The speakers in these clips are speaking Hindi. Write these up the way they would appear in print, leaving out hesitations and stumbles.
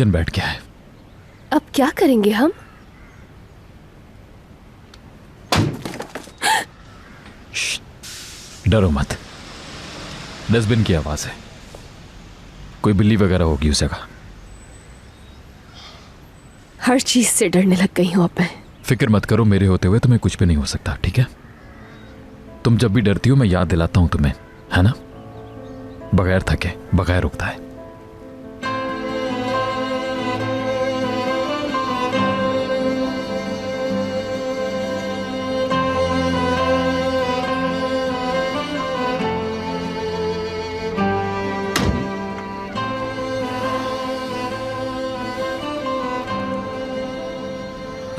इंजन बैठ गया है। अब क्या करेंगे हम? डरो मत, डस्टबिन की आवाज है, कोई बिल्ली वगैरह होगी उस जगह। हर चीज से डरने लग गई हूं अब मैं। फिक्र मत करो, मेरे होते हुए तुम्हें कुछ भी नहीं हो सकता, ठीक है? तुम जब भी डरती हो मैं याद दिलाता हूं तुम्हें, है ना? बगैर थके, बगैर रुकता है।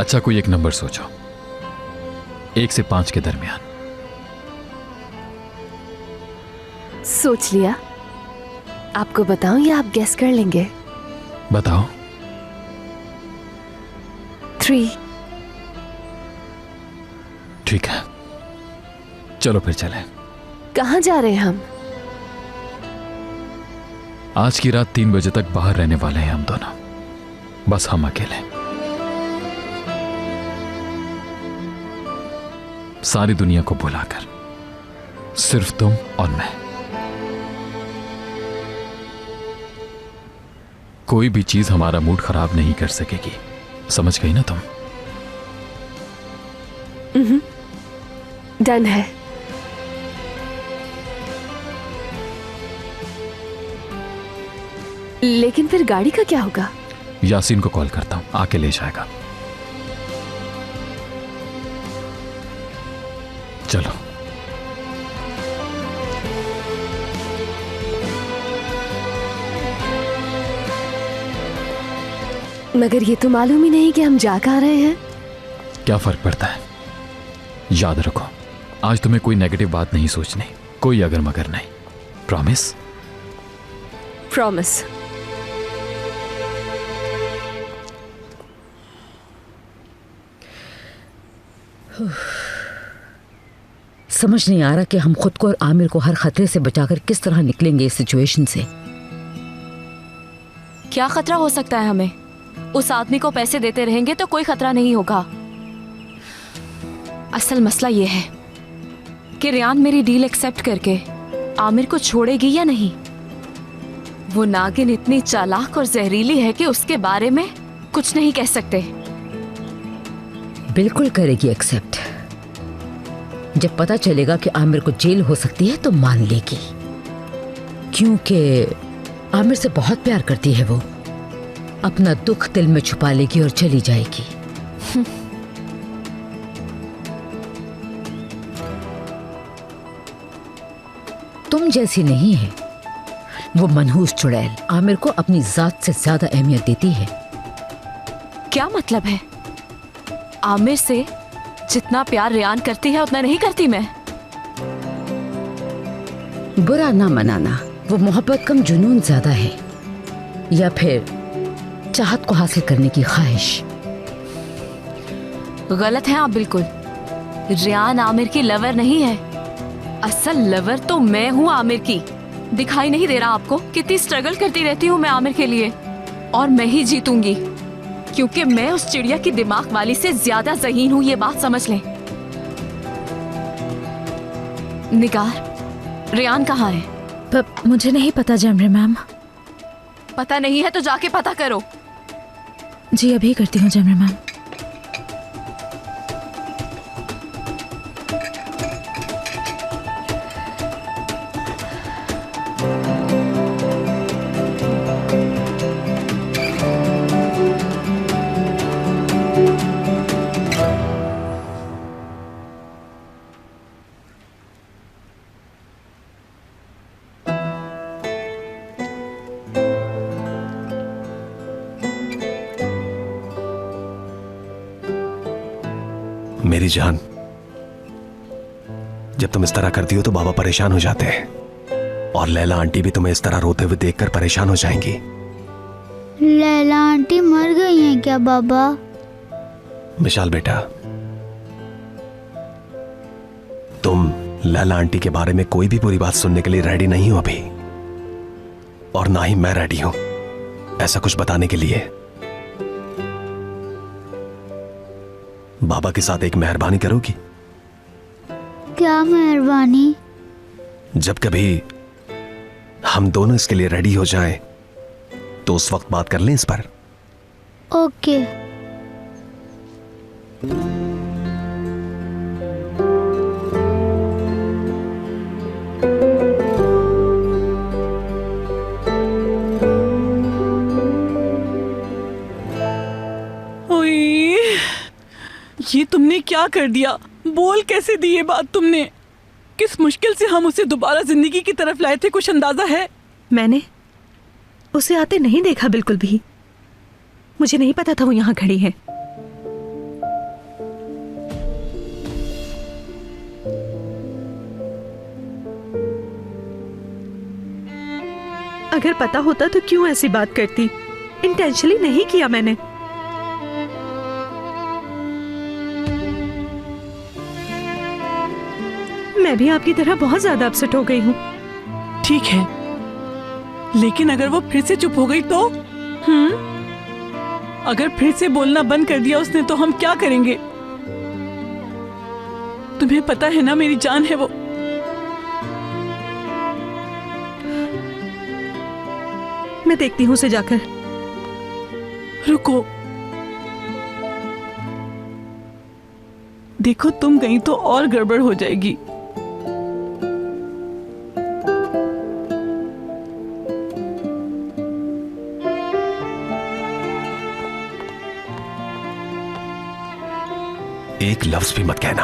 अच्छा, कोई एक नंबर सोचो, 1 से 5 के दरमियान। सोच लिया। आपको बताऊं या आप गेस कर लेंगे? बताओ। 3। ठीक है, चलो फिर चलें। कहां जा रहे हैं हम? आज की रात 3 बजे तक बाहर रहने वाले हैं हम दोनों, बस हम अकेले। सारी दुनिया को भुलाकर सिर्फ तुम और मैं। कोई भी चीज हमारा मूड खराब नहीं कर सकेगी, समझ गई ना तुम? डन है। लेकिन फिर गाड़ी का क्या होगा? यासीन को कॉल करता हूं, आके ले जाएगा। चलो। मगर ये तो मालूम ही नहीं कि हम जा कहाँ रहे हैं। क्या फर्क पड़ता है? याद रखो, आज तुम्हें कोई नेगेटिव बात नहीं सोचनी, कोई अगर मगर नहीं। प्रॉमिस? प्रॉमिस। समझ नहीं आ रहा कि हम खुद को और आमिर को हर खतरे से बचाकर किस तरह निकलेंगे इस सिचुएशन से। क्या खतरा हो सकता है हमें? उस आदमी को पैसे देते रहेंगे तो कोई खतरा नहीं होगा। असल मसला यह है कि रियान मेरी डील एक्सेप्ट करके आमिर को छोड़ेगी या नहीं। वो नागिन इतनी चालाक और जहरीली है कि उसके बारे में कुछ नहीं कह सकते। बिल्कुल करेगी एक्सेप्ट। जब पता चलेगा कि आमिर को जेल हो सकती है तो मान लेगी, क्योंकि आमिर से बहुत प्यार करती है। वो अपना दुख दिल में छुपा लेगी और चली जाएगी। तुम जैसी नहीं है वो मनहूस चुड़ैल। आमिर को अपनी जात से ज्यादा अहमियत देती है। क्या मतलब है? आमिर से जितना प्यार रियान करती है उतना नहीं करती मैं। बुरा ना मनाना, वो मोहब्बत कम जुनून ज्यादा है, या फिर चाहत को हासिल करने की ख्वाहिश। गलत है आप बिल्कुल। रियान आमिर की लवर नहीं है, असल लवर तो मैं हूँ आमिर की। दिखाई नहीं दे रहा आपको कितनी स्ट्रगल करती रहती हूँ मैं आमिर के लिए? और मैं ही जीतूंगी, क्योंकि मैं उस चिड़िया की दिमाग वाली से ज्यादा ज़हीन हूं, ये बात समझ लें। निगार, रियान कहाँ है? मुझे नहीं पता जमरे मैम। पता नहीं है तो जाके पता करो। जी अभी करती हूँ जमरे मैम। मेरी जान, जब तुम इस तरह करती हो तो बाबा परेशान हो जाते हैं, और लैला आंटी भी तुम्हें इस तरह रोते हुए देखकर परेशान हो जाएंगी। लैला आंटी मर गई हैं क्या बाबा? विशाल बेटा, तुम लैला आंटी के बारे में कोई भी बुरी बात सुनने के लिए रेडी नहीं हो अभी, और ना ही मैं रेडी हूं। ऐसा कुछ बताने के लिए। बाबा के साथ एक मेहरबानी करोगी? क्या मेहरबानी? जब कभी हम दोनों इसके लिए रेडी हो जाएं, तो उस वक्त बात कर लें इस पर। ओके। ओए, ये तुमने क्या कर दिया? बोल कैसे दी ये बात तुमने? किस मुश्किल से हम उसे दोबारा जिंदगी की तरफ लाए थे, कुछ अंदाजा है? मैंने उसे आते नहीं देखा बिल्कुल भी। मुझे नहीं पता था वो यहाँ खड़ी है। अगर पता होता तो क्यों ऐसी बात करती? इंटेंशनली नहीं किया मैंने। मैं भी आपकी तरह बहुत ज्यादा अपसेट हो गई हूँ। ठीक है, लेकिन अगर वो फिर से चुप हो गई तो? अगर फिर से बोलना बंद कर दिया उसने तो हम क्या करेंगे? तुम्हें पता है ना, मेरी जान है वो। मैं देखती हूँ उसे जाकर। रुको, देखो तुम गई तो और गड़बड़ हो जाएगी। एक लफ्ज भी मत कहना।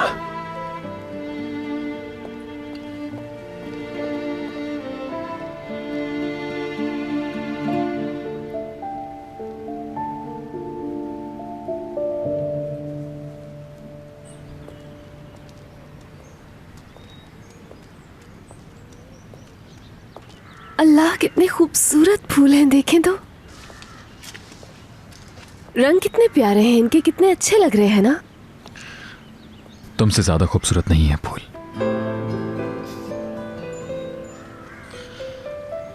अल्लाह, कितने खूबसूरत फूल हैं, देखें तो। रंग कितने प्यारे हैं इनके, कितने अच्छे लग रहे हैं ना। तुमसे ज्यादा खूबसूरत नहीं है फूल।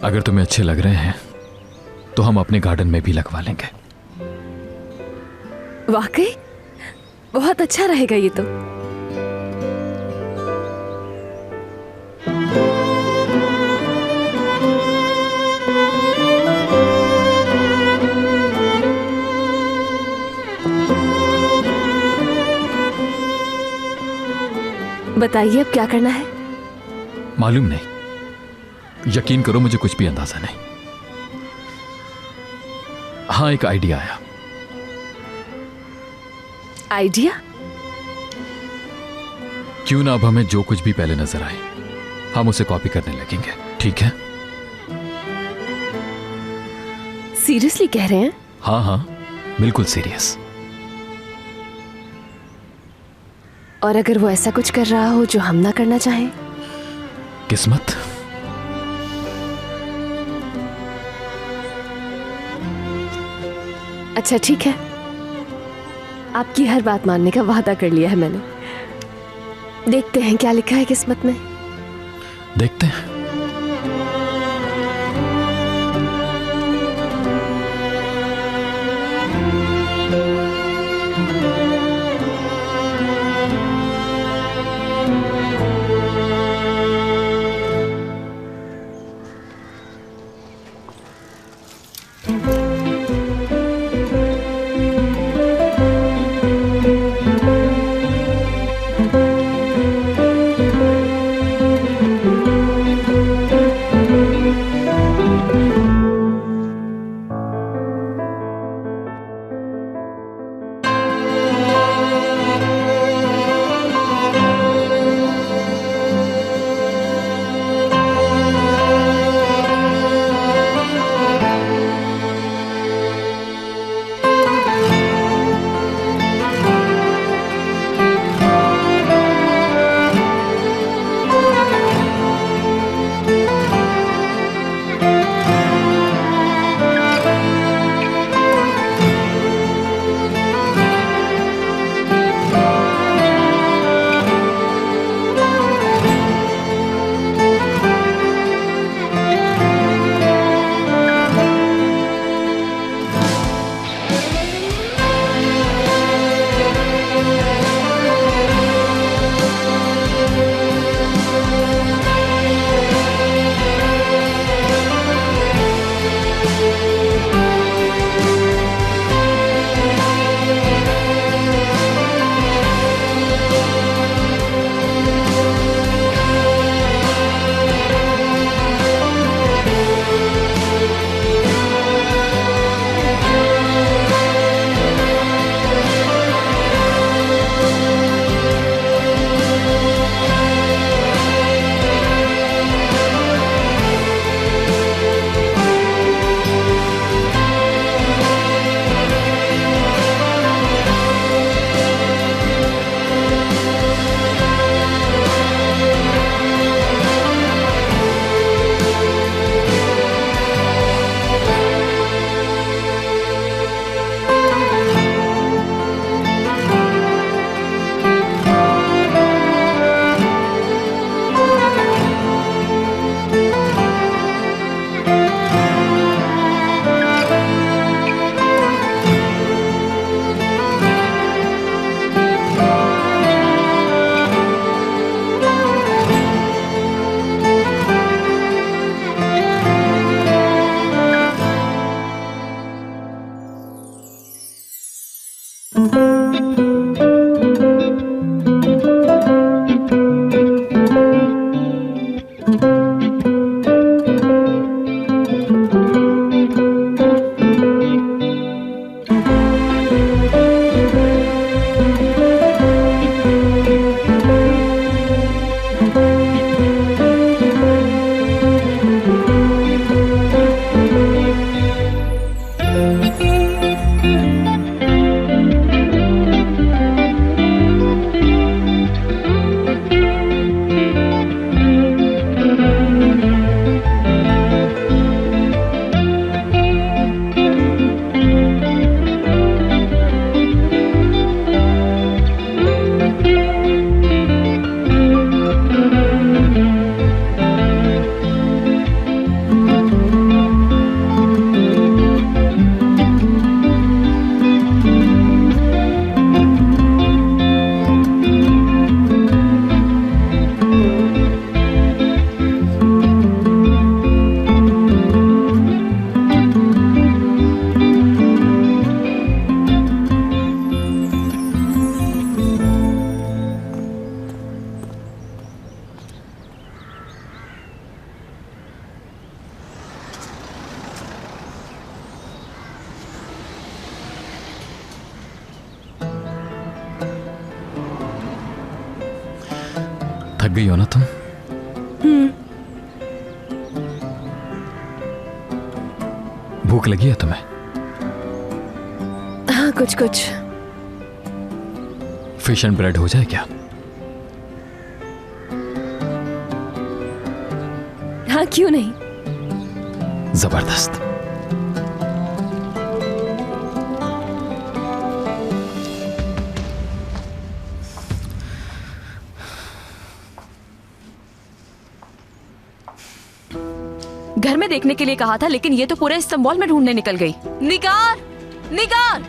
अगर तुम्हें अच्छे लग रहे हैं तो हम अपने गार्डन में भी लगवा लेंगे। वाकई बहुत अच्छा रहेगा ये तो। बताइए अब क्या करना है? मालूम नहीं, यकीन करो मुझे कुछ भी अंदाजा नहीं। हाँ, एक आइडिया आया। आइडिया? क्यों ना अब हमें जो कुछ भी पहले नजर आए हम उसे कॉपी करने लगेंगे, ठीक है? सीरियसली कह रहे हैं? हाँ हाँ, बिल्कुल सीरियस। और अगर वो ऐसा कुछ कर रहा हो जो हम ना करना चाहें? किस्मत। अच्छा ठीक है, आपकी हर बात मानने का वादा कर लिया है मैंने। देखते हैं क्या लिखा है किस्मत में। देखते हैं। गई हो ना तुम? भूख लगी है तुम्हें? हाँ, कुछ कुछ। फिश एंड ब्रेड हो जाए क्या? हाँ, क्यों नहीं। जबरदस्त। घर में देखने के लिए कहा था, लेकिन ये तो पूरे इस्तांबुल में ढूंढने निकल गई। निगार, निगार।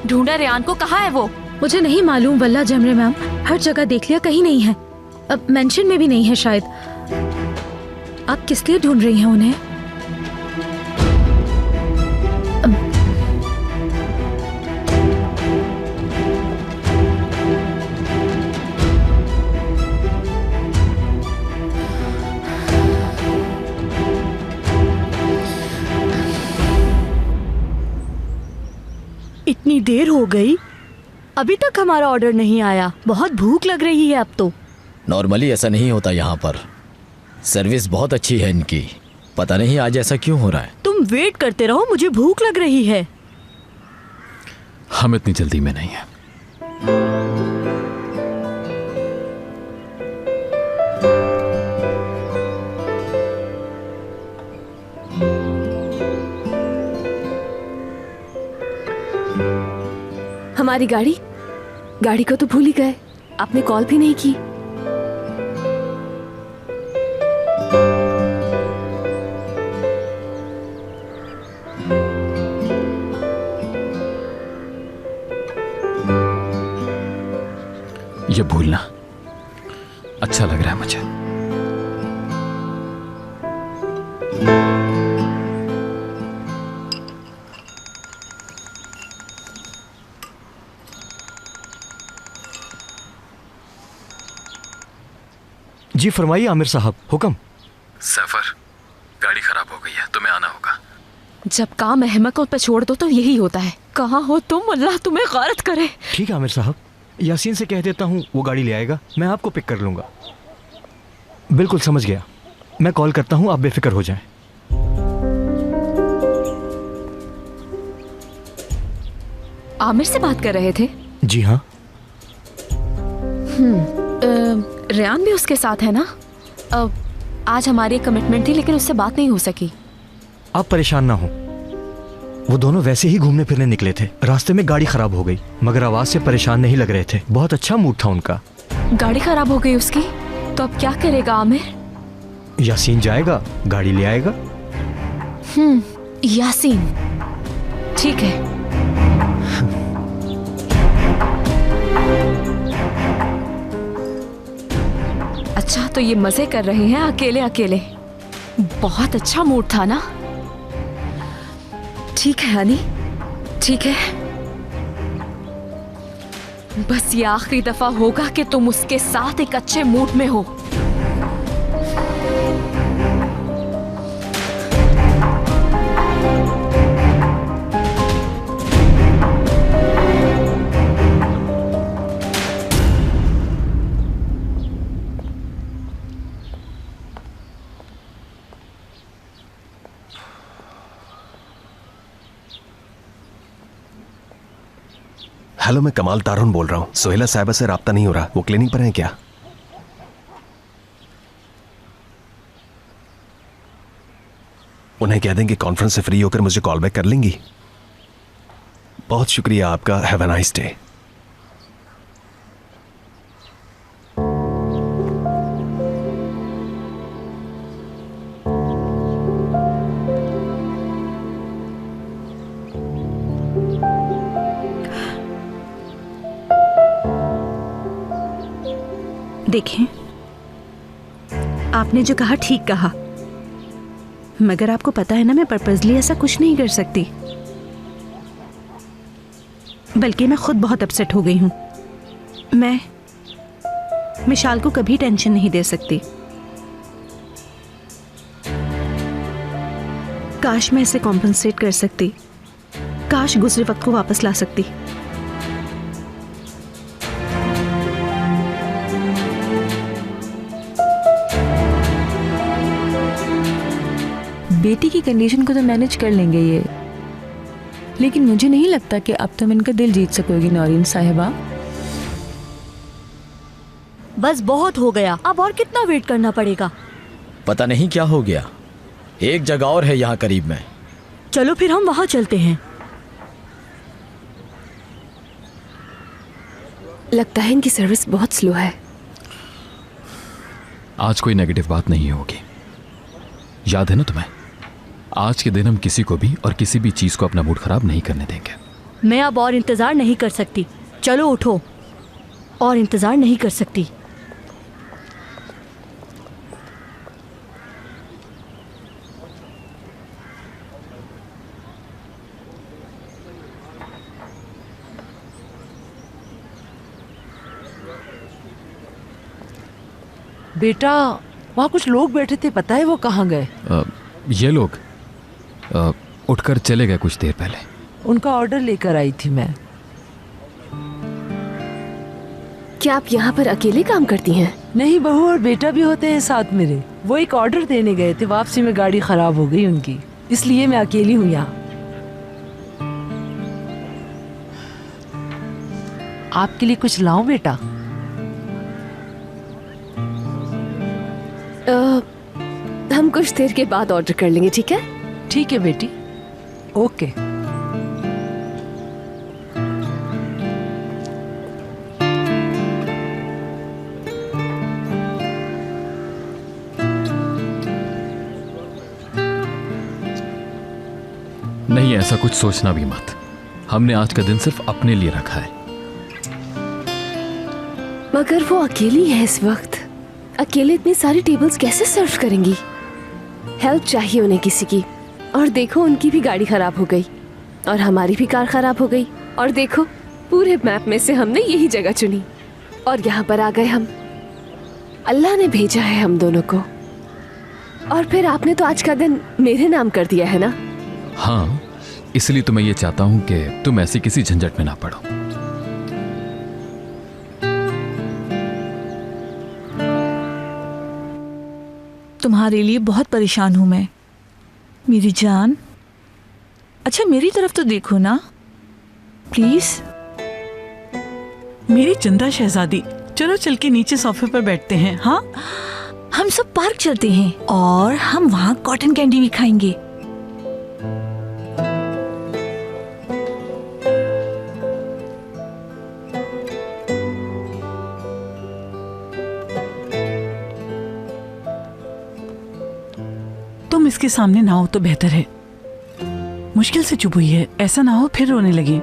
ढूंढा रेयान को, कहाँ है वो? मुझे नहीं मालूम वल्ला जमरे मैम, हर जगह देख लिया, कहीं नहीं है। अब मेंशन में भी नहीं है शायद। आप किस लिए ढूंढ रही हैं उन्हें? इतनी देर हो गई, अभी तक हमारा ऑर्डर नहीं आया। बहुत भूख लग रही है अब तो। नॉर्मली ऐसा नहीं होता यहाँ पर। सर्विस बहुत अच्छी है इनकी। पता नहीं आज ऐसा क्यों हो रहा है। तुम वेट करते रहो, मुझे भूख लग रही है। हम इतनी जल्दी में नहीं है। हमारी गाड़ी को तो भूल ही गए। आपने कॉल भी नहीं की। ये भूलना अच्छा लग रहा है मुझे। जी फरमाइए आमिर साहब, हुक्म। सफर, गाड़ी खराब हो गई है, तुम्हें आना होगा। जब काम अहमकों पे छोड़ दो तो यही होता है। कहाँ हो तुम? अल्लाह तुम्हें गारत करे। ठीक है आमिर साहब, यासीन से कह देता हूँ, वो गाड़ी ले आएगा, मैं आपको पिक कर लूंगा। बिल्कुल समझ गया, मैं कॉल करता हूँ, आप बेफिक्र हो जाएं। आमिर से बात कर रहे थे? जी हाँ। रेयान भी उसके साथ है ना? आज हमारी एक कमिटमेंट थी, लेकिन उससे बात नहीं हो सकी। आप परेशान ना हो, वो दोनों वैसे ही घूमने फिरने निकले थे। रास्ते में गाड़ी खराब हो गई, मगर आवाज से परेशान नहीं लग रहे थे। बहुत अच्छा मूड था उनका। गाड़ी खराब हो गई उसकी, तो अब क्या करेगा आमिर? यासीन जाएगा, गाड़ी ले आएगा। यासीन, ठीक है। अच्छा, तो ये मजे कर रहे हैं अकेले अकेले। बहुत अच्छा मूड था ना? ठीक है हनी, ठीक है। बस ये आखिरी दफा होगा कि तुम उसके साथ एक अच्छे मूड में हो। हेलो, मैं कमाल तारून बोल रहा हूँ। सोहेला साहिबा से राब्ता नहीं हो रहा, वो क्लिनिक पर हैं क्या? उन्हें कह देंगे कॉन्फ्रेंस से फ्री होकर मुझे कॉल बैक कर लेंगी। बहुत शुक्रिया आपका, हैव अ नाइस डे। देखें, आपने जो कहा ठीक कहा, मगर आपको पता है ना, मैं पर्पजली ऐसा कुछ नहीं कर सकती। बल्कि मैं खुद बहुत अपसेट हो गई हूं। मैं मिशाल को कभी टेंशन नहीं दे सकती। काश मैं इसे कॉम्पनसेट कर सकती, काश काश गुजरे वक्त को वापस ला सकती। बेटी की कंडीशन को तो मैनेज कर लेंगे ये, लेकिन मुझे नहीं लगता कि अब तुम इनका दिल जीत सकोगी नौरीन साहिबा। बस बहुत हो गया, अब और कितना वेट करना पड़ेगा? पता नहीं क्या हो गया, एक जगह और है यहाँ करीब में। चलो फिर हम वहां चलते हैं। लगता है इनकी सर्विस बहुत स्लो है। आज कोई नेगेटिव बात नहीं होगी, याद है ना तुम्हें? आज के दिन हम किसी को भी और किसी भी चीज को अपना मूड खराब नहीं करने देंगे। मैं अब और इंतजार नहीं कर सकती, चलो उठो। और इंतजार नहीं कर सकती। बेटा, वहाँ कुछ लोग बैठे थे, पता है वो कहाँ गए? ये लोग उठकर चले गए कुछ देर पहले। उनका ऑर्डर लेकर आई थी मैं। क्या आप यहाँ पर अकेले काम करती हैं? नहीं, बहू और बेटा भी होते हैं साथ मेरे। वो एक ऑर्डर देने गए थे, वापसी में गाड़ी खराब हो गई उनकी, इसलिए मैं अकेली हूँ यहाँ। आपके लिए कुछ लाऊं बेटा? हम कुछ देर के बाद ऑर्डर कर लेंगे, ठीक है? ठीक है बेटी, ओके। नहीं, ऐसा कुछ सोचना भी मत। हमने आज का दिन सिर्फ अपने लिए रखा है। मगर वो अकेली है इस वक्त। अकेले इतनी सारी टेबल्स कैसे सर्व करेंगी? हेल्प चाहिए उन्हें किसी की। और देखो, उनकी भी गाड़ी खराब हो गई और हमारी भी कार खराब हो गई। और देखो, पूरे मैप में से हमने यही जगह चुनी और यहाँ पर आ गए हम। अल्लाह ने भेजा है हम दोनों को। और फिर आपने तो आज का दिन मेरे नाम कर दिया है ना? हाँ, इसलिए तो मैं ये चाहता हूँ कि तुम ऐसी किसी झंझट में ना पड़ो। तुम्हारे लिए बहुत परेशान हूं मैं, मेरी जान। अच्छा, मेरी तरफ तो देखो ना प्लीज। मेरी चंदा शहजादी, चलो चल के नीचे सोफे पर बैठते हैं। हाँ, हम सब पार्क चलते हैं और हम वहाँ कॉटन कैंडी भी खाएंगे। तुम इसके सामने ना हो तो बेहतर है। मुश्किल से चुप हुई है, ऐसा ना हो फिर रोने लगे।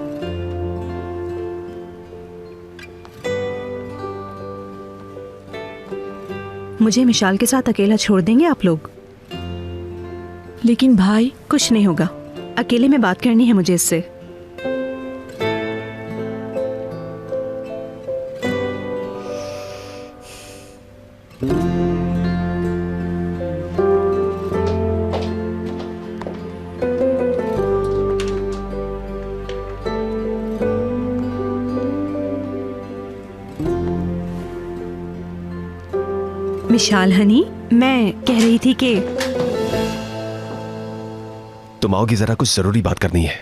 मुझे मिशाल के साथ अकेला छोड़ देंगे आप लोग? लेकिन भाई, कुछ नहीं होगा, अकेले में बात करनी है मुझे इससे। विशाल हनी, मैं कह रही थी कि तुम आओगी, जरा कुछ जरूरी बात करनी है।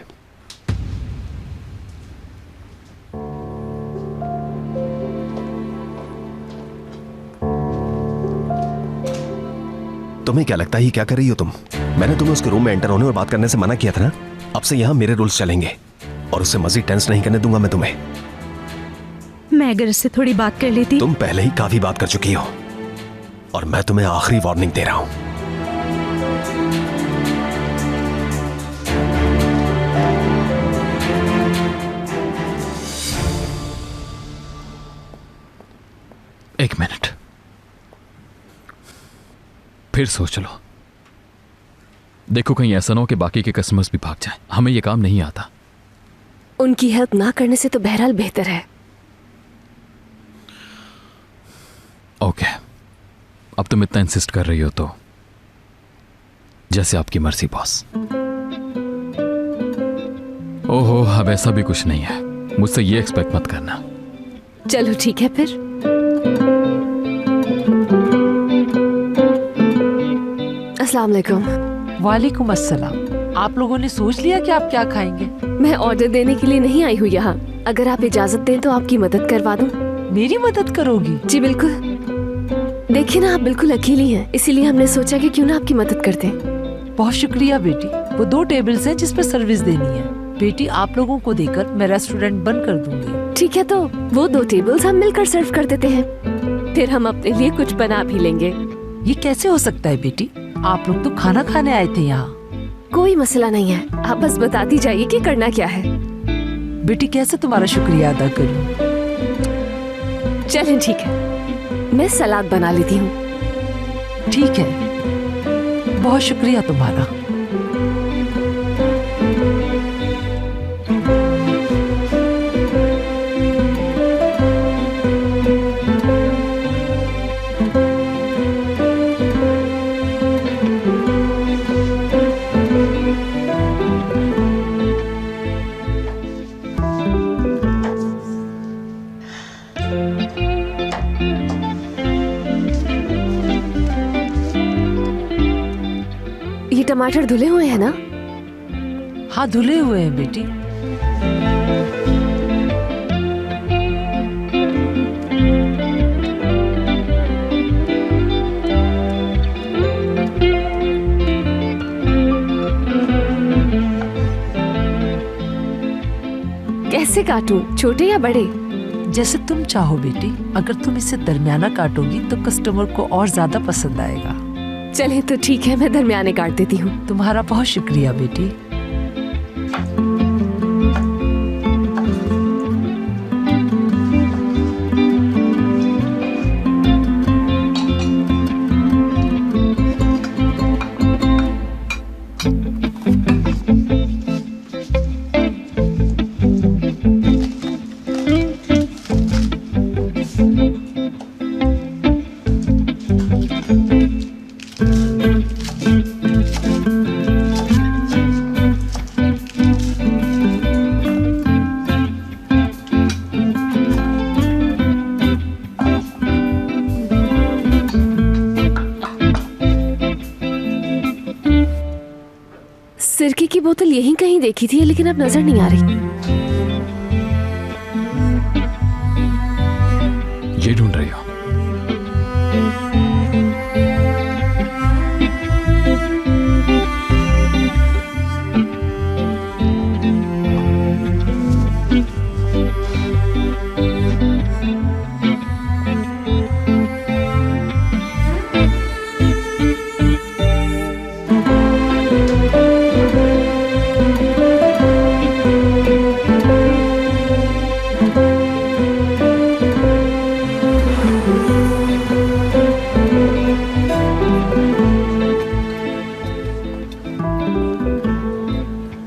तुम्हें क्या लगता है क्या कर रही हो तुम? मैंने तुम्हें उसके रूम में एंटर होने और बात करने से मना किया था ना। अब से यहाँ मेरे रूल्स चलेंगे और उससे मजीद टेंस नहीं करने दूंगा मैं तुम्हें। मैं अगर इससे थोड़ी बात कर लेती। तुम पहले ही काफी बात कर चुकी हो और मैं तुम्हें आखिरी वार्निंग दे रहा हूं। एक मिनट, फिर सोच लो। देखो, कहीं ऐसा ना हो कि बाकी के कस्टमर्स भी भाग जाएं। हमें ये काम नहीं आता। उनकी हेल्प ना करने से तो बहरहाल बेहतर है। ओके, अब तुम इतना इंसिस्ट कर रही हो तो जैसे आपकी मर्जी बॉस। ओहो, अब ऐसा भी कुछ नहीं है, मुझसे ये एक्सपेक्ट मत करना। चलो ठीक है फिर। अस्सलाम वालेकुम। वालेकुम अस्सलाम। आप लोगों ने सोच लिया कि आप क्या खाएंगे? मैं ऑर्डर देने के लिए नहीं आई हूँ यहाँ। अगर आप इजाजत दें तो आपकी मदद करवा दूँ। मेरी मदद करोगी? जी बिल्कुल। देखिए ना, आप बिल्कुल अकेली हैं, इसीलिए हमने सोचा कि क्यों ना आपकी मदद करते हैं। बहुत शुक्रिया बेटी। वो 2 टेबल्स हैं जिस पर सर्विस देनी है। बेटी, आप लोगों को देकर मैं रेस्टोरेंट बंद कर दूंगी। ठीक है, तो वो 2 टेबल्स हम मिलकर सर्व कर देते हैं, फिर हम अपने लिए कुछ बना भी लेंगे। ये कैसे हो सकता है बेटी? आप लोग तो खाना खाने आए थे यहाँ। कोई मसला नहीं है, आप बस बताती जाइए कि करना क्या है। बेटी, कैसे तुम्हारा शुक्रिया अदा करूं? चलें ठीक है, मैं सलाद बना लेती हूँ। ठीक है, बहुत शुक्रिया तुम्हारा। ये टमाटर धुले हुए हैं ना? हाँ, धुले हुए हैं बेटी। कैसे काटूं, छोटे या बड़े? जैसे तुम चाहो बेटी। अगर तुम इसे दरमियाना काटोगी तो कस्टमर को और ज्यादा पसंद आएगा। चले तो ठीक है, मैं दरमियाने काट देती हूँ। तुम्हारा बहुत शुक्रिया बेटी। सिरके की बोतल यहीं कहीं देखी थी, लेकिन अब नजर नहीं आ रही। ये ढूंढ रही हो?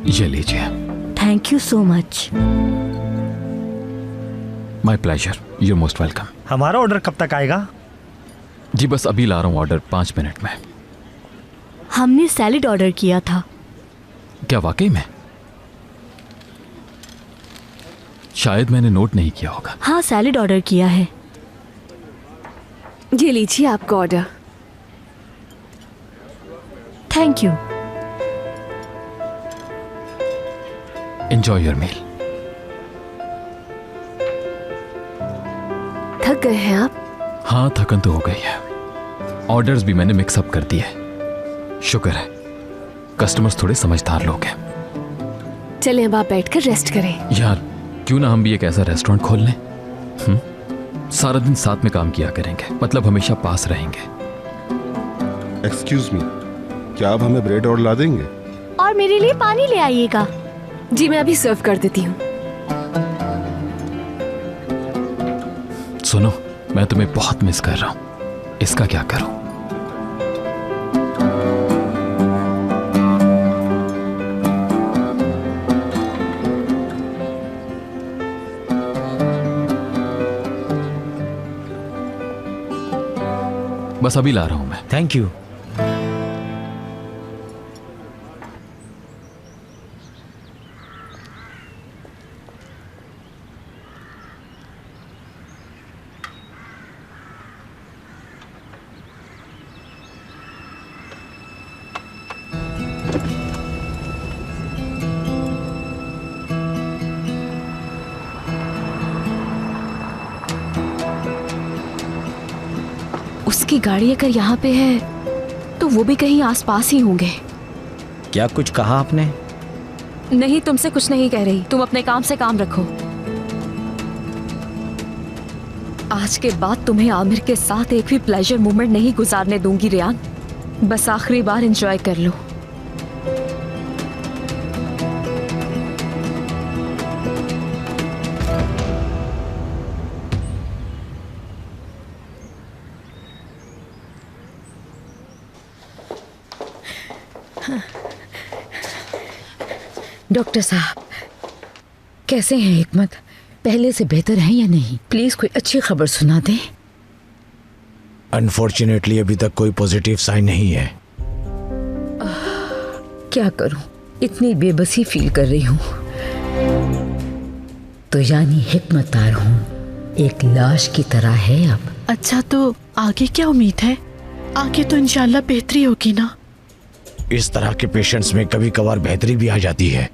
ये लीजिए। Thank you so much. My pleasure, you're most welcome. हमारा ऑर्डर कब तक आएगा? जी बस अभी ला रहा हूँ ऑर्डर, 5 मिनट में। हमने सैलेड ऑर्डर किया था। क्या वाकई में? शायद मैंने नोट नहीं किया होगा। हाँ, सैलेड ऑर्डर किया है। ये लीजिए आपका order. Thank you. Enjoy your meal. थक गए हैं आप? हाँ, थकन तो हो गई है। ऑर्डर्स भी मैंने मिक्सअप कर दिए। शुक्र है, कस्टमर्स थोड़े समझदार लोग हैं। चलें अब आप बैठकर रेस्ट करें। यार, क्यों ना हम भी एक ऐसा रेस्टोरेंट खोल लें? सारा दिन साथ में काम किया करेंगे, मतलब हमेशा पास रहेंगे। एक्सक्यूज मी, क्या आप हमें ब्रेड और ला देंगे? और मेरे लिए पानी ले आइएगा। जी मैं अभी सर्व कर देती हूँ। सुनो, मैं तुम्हें बहुत मिस कर रहा हूँ। इसका क्या करूं? बस अभी ला रहा हूं मैं। Thank you. उसकी गाड़ी अगर यहाँ पे है तो वो भी कहीं आसपास ही होंगे। क्या कुछ कहा आपने? नहीं, तुमसे कुछ नहीं कह रही। तुम अपने काम से काम रखो। आज के बाद तुम्हें आमिर के साथ एक भी प्लेजर मोमेंट नहीं गुजारने दूंगी रेयान। बस आखिरी बार एंजॉय कर लो। डॉक्टर साहब कैसे हैं हिकमत? पहले से बेहतर हैं या नहीं? प्लीज कोई अच्छी खबर सुना दें। अनफॉर्चुनेटली अभी तक कोई पॉजिटिव साइन नहीं है। क्या करूं, इतनी बेबसी फील कर रही हूं। तो यानी हिकमत तार हूं एक लाश की तरह है अब। अच्छा, तो आगे क्या उम्मीद है? आगे तो इंशाल्लाह बेहतरी होगी ना? इस तरह के पेशेंट्स में कभी कभार बेहतरी भी आ जाती है,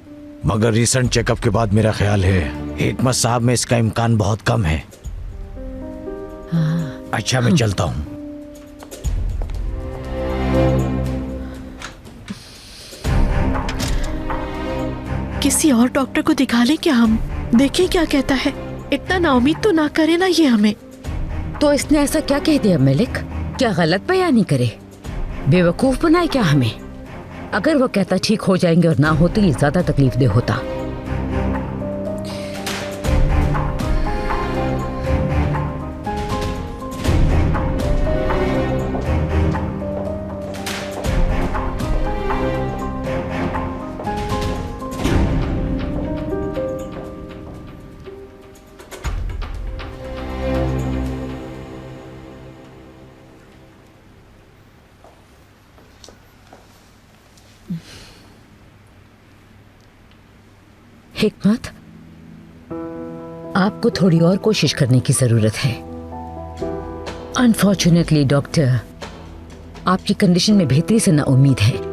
मगर रिसेंट चेकअप के बाद मेरा ख्याल है हिकमत साहब में इसका इम्कान बहुत कम है। अच्छा, मैं चलता हूँ। किसी और डॉक्टर को दिखा लें क्या हम? देखें क्या कहता है। इतना नाउमीद तो ना करे ना ये हमें। तो इसने ऐसा क्या कह दिया मलिक? क्या गलत बयानी करे? बेवकूफ बनाए क्या हमें? अगर वो कहता ठीक हो जाएंगे और ना हो तो ये ज्यादा तकलीफ दे होता। हिकमत, आपको थोड़ी और कोशिश करने की जरूरत है। अनफॉर्चुनेटली डॉक्टर, आपकी कंडीशन में बेहतरी से ना उम्मीद है।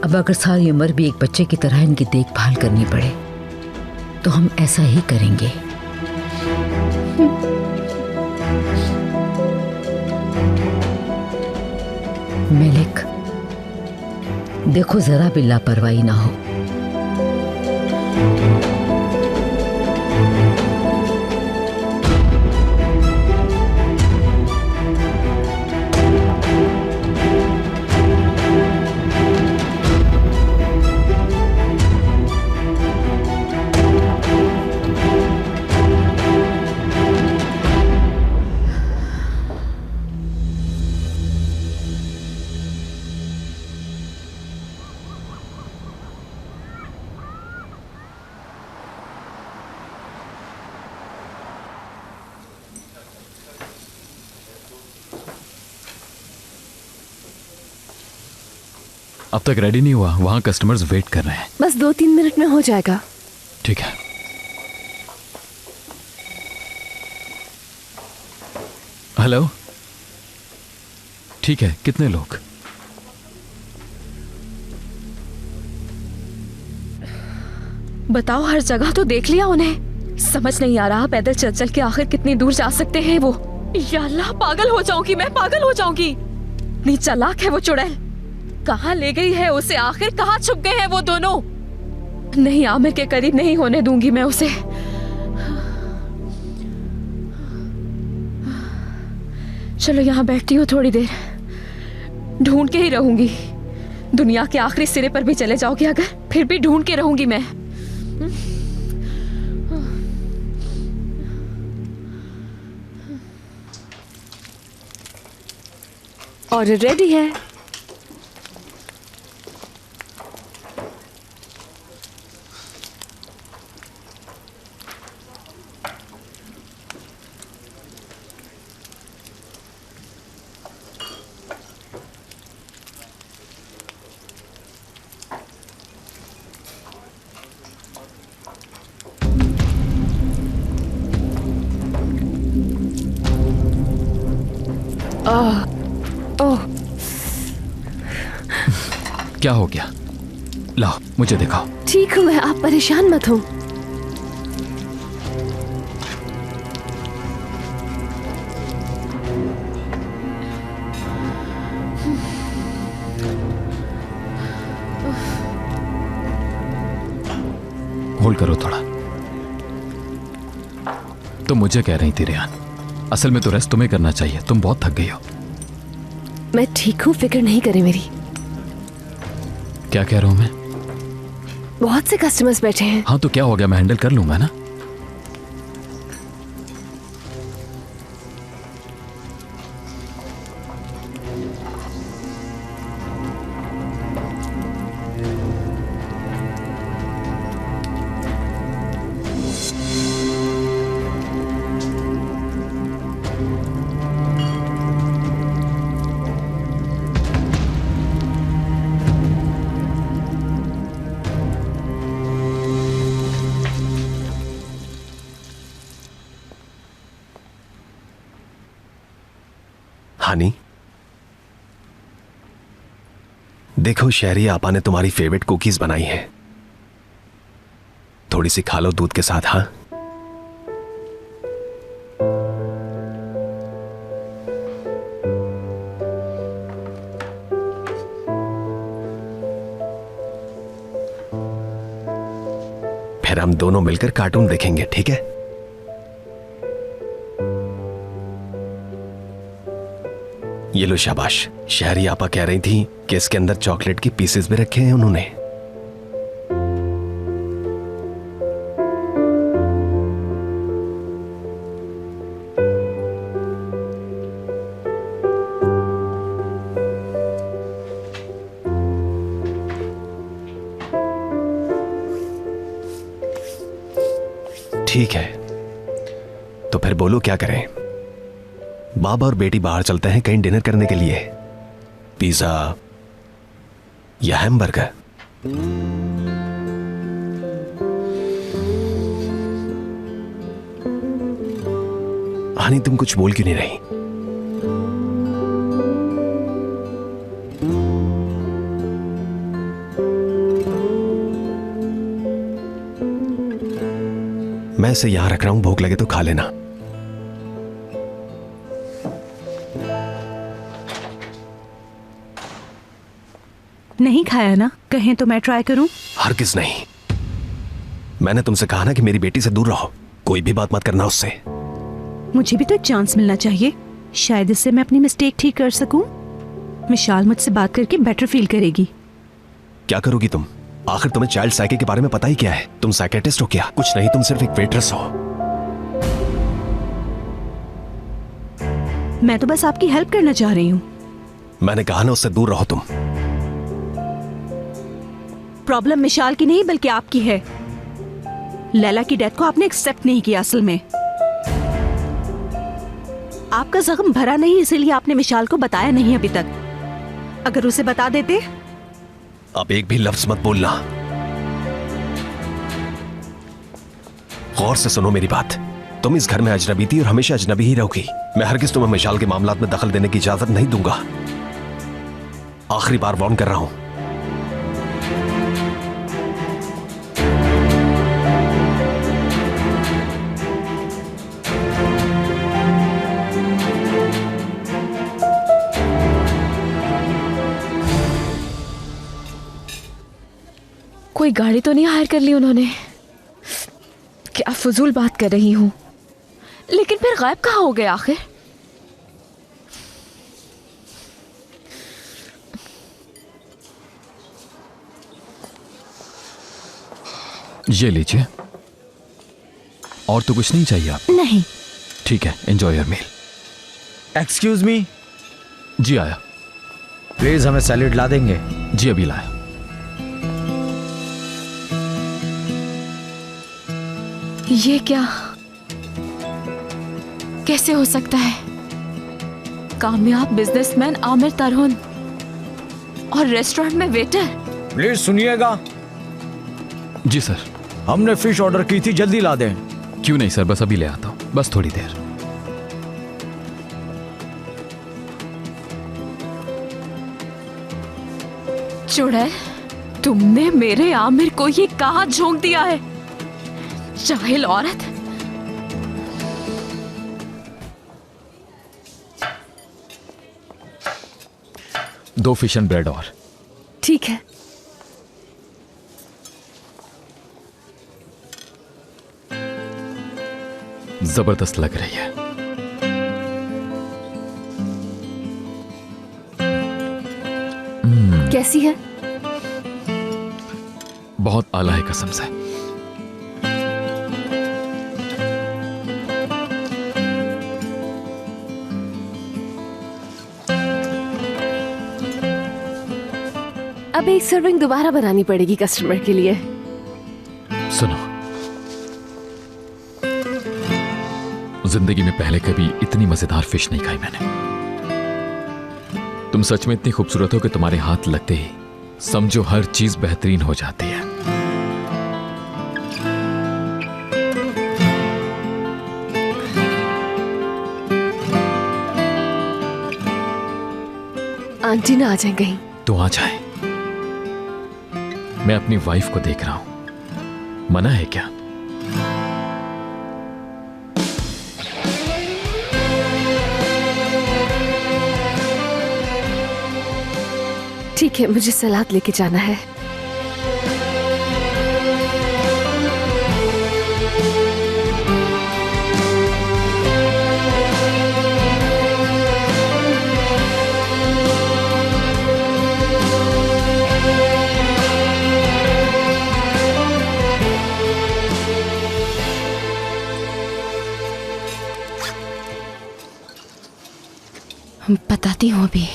अब अगर सारी उम्र भी एक बच्चे की तरह इनकी देखभाल करनी पड़े तो हम ऐसा ही करेंगे। मलिक, देखो जरा भी लापरवाही ना हो। अब तक रेडी नहीं हुआ, वहां कस्टमर्स वेट कर रहे हैं। बस 2-3 मिनट में हो जाएगा। ठीक है। हेलो, ठीक है, कितने लोग? बताओ, हर जगह तो देख लिया उन्हें। समझ नहीं आ रहा पैदल चल चल के आखिर कितनी दूर जा सकते हैं वो। या अल्लाह, पागल हो जाऊंगी मैं, पागल हो जाऊंगी। इतनी चालाक है वो चुड़ैल। कहाँ ले गई है उसे? आखिर कहाँ छुप गए हैं वो दोनों? नहीं, आमिर के करीब नहीं होने दूंगी मैं उसे। चलो यहाँ बैठती हूँ थोड़ी देर, ढूंढ के ही रहूंगी। दुनिया के आखिरी सिरे पर भी चले जाओगे अगर, फिर भी ढूंढ के रहूंगी मैं। ऑर्डर रेडी है। ओह, क्या हो गया? लाओ मुझे दिखाओ। ठीक हूँ मैं, आप परेशान मत हो। होल्ड करो थोड़ा। तुम मुझे कह रही थी रेहान, असल में तो रेस्ट तुम्हें करना चाहिए, तुम बहुत थक गई हो। मैं ठीक हूँ, फिक्र नहीं करें मेरी। क्या कह रहा हूं मैं? बहुत से कस्टमर्स बैठे हैं। हाँ तो क्या हो गया, मैं हैंडल कर लूंगा ना। हानी, देखो शहरी आपा ने तुम्हारी फेवरेट कुकीज बनाई हैं, थोड़ी सी खा लो दूध के साथ। हाँ फिर हम दोनों मिलकर कार्टून देखेंगे, ठीक है? ये लो शाबाश। शहरी आपा कह रही थी कि इसके अंदर चॉकलेट की पीसेस भी रखे हैं उन्होंने। ठीक है, तो फिर बोलो क्या करें? बाबा और बेटी बाहर चलते हैं कहीं डिनर करने के लिए, पिज्जा या हैमबर्गर। हानी तुम कुछ बोल क्यों नहीं रही? मैं इसे यहां रख रहा हूं, भूख लगे तो खा लेना। नहीं खाया ना? कहें तो मैं ट्राई करूं? हरगिज नहीं। मैंने तुमसे कहा ना कि मेरी बेटी से दूर रहो, कोई भी बात मत करना उससे। मुझे भी तो एक चांस मिलना चाहिए, शायद इससे मैं अपनी मिस्टेक ठीक कर सकूं। मिशाल मुझसे बात करके बेटर फील करेगी। क्या करोगी तुम? आखिर तुम्हें चाइल्ड साइकी के बारे में पता ही क्या है? तुम साइकेट्रिस्ट हो क्या? कुछ नहीं, तुम सिर्फ एक वेट्रेस हो। मैं तो बस आपकी हेल्प करना चाह रही हूँ। मैंने कहा ना उससे दूर रहो तुम। प्रॉब्लम मिशाल की नहीं बल्कि आपकी है। लैला की डेथ को आपने एक्सेप्ट नहीं किया। असल में आपका जख्म भरा नहीं, इसीलिए आपने मिशाल को बताया नहीं अभी तक। अगर उसे बता देते। अब एक भी लफ्ज मत बोलना। गौर से सुनो मेरी बात। तुम इस घर में अजनबी थी और हमेशा अजनबी ही रहोगी। मैं हरगिज तुम्हें मिशाल के मामलात में दखल देने की इजाजत नहीं दूंगा। आखिरी बार वार्न कर रहा हूं। कोई गाड़ी तो नहीं हायर कर ली उन्होंने? क्या फजूल बात कर रही हूँ। लेकिन फिर गायब कहाँ हो गए आखिर? ये लीजिए। और तो कुछ नहीं चाहिए आप? नहीं। ठीक है, enjoy your meal. Excuse me. जी आया। प्लीज हमें सैलेड ला देंगे? जी अभी लाया। ये क्या? कैसे हो सकता है? कामयाब बिजनेसमैन आमिर तरहुन और रेस्टोरेंट में वेटर। प्लीज सुनिएगा। जी सर। हमने फिश ऑर्डर की थी, जल्दी ला दें। क्यों नहीं सर, बस अभी ले आता हूं, बस थोड़ी देर। चुड़ैल, तुमने मेरे आमिर को ये कहाँ झोंक दिया है? जाहिल औरत। दो फिश एंड ब्रेड और। ठीक है। जबरदस्त लग रही है। कैसी है? बहुत आला है कसम से। अब एक सर्विंग दोबारा बनानी पड़ेगी कस्टमर के लिए। सुनो, जिंदगी में पहले कभी इतनी मजेदार फिश नहीं खाई मैंने। तुम सच में इतनी खूबसूरत हो कि तुम्हारे हाथ लगते ही समझो हर चीज बेहतरीन हो जाती है। आंटी ना आ जाए कहीं। तो आ जाए। मैं अपनी वाइफ को देख रहा हूं, मना है क्या? ठीक है, मुझे सलाद लेके जाना है। बताती हूँ अभी।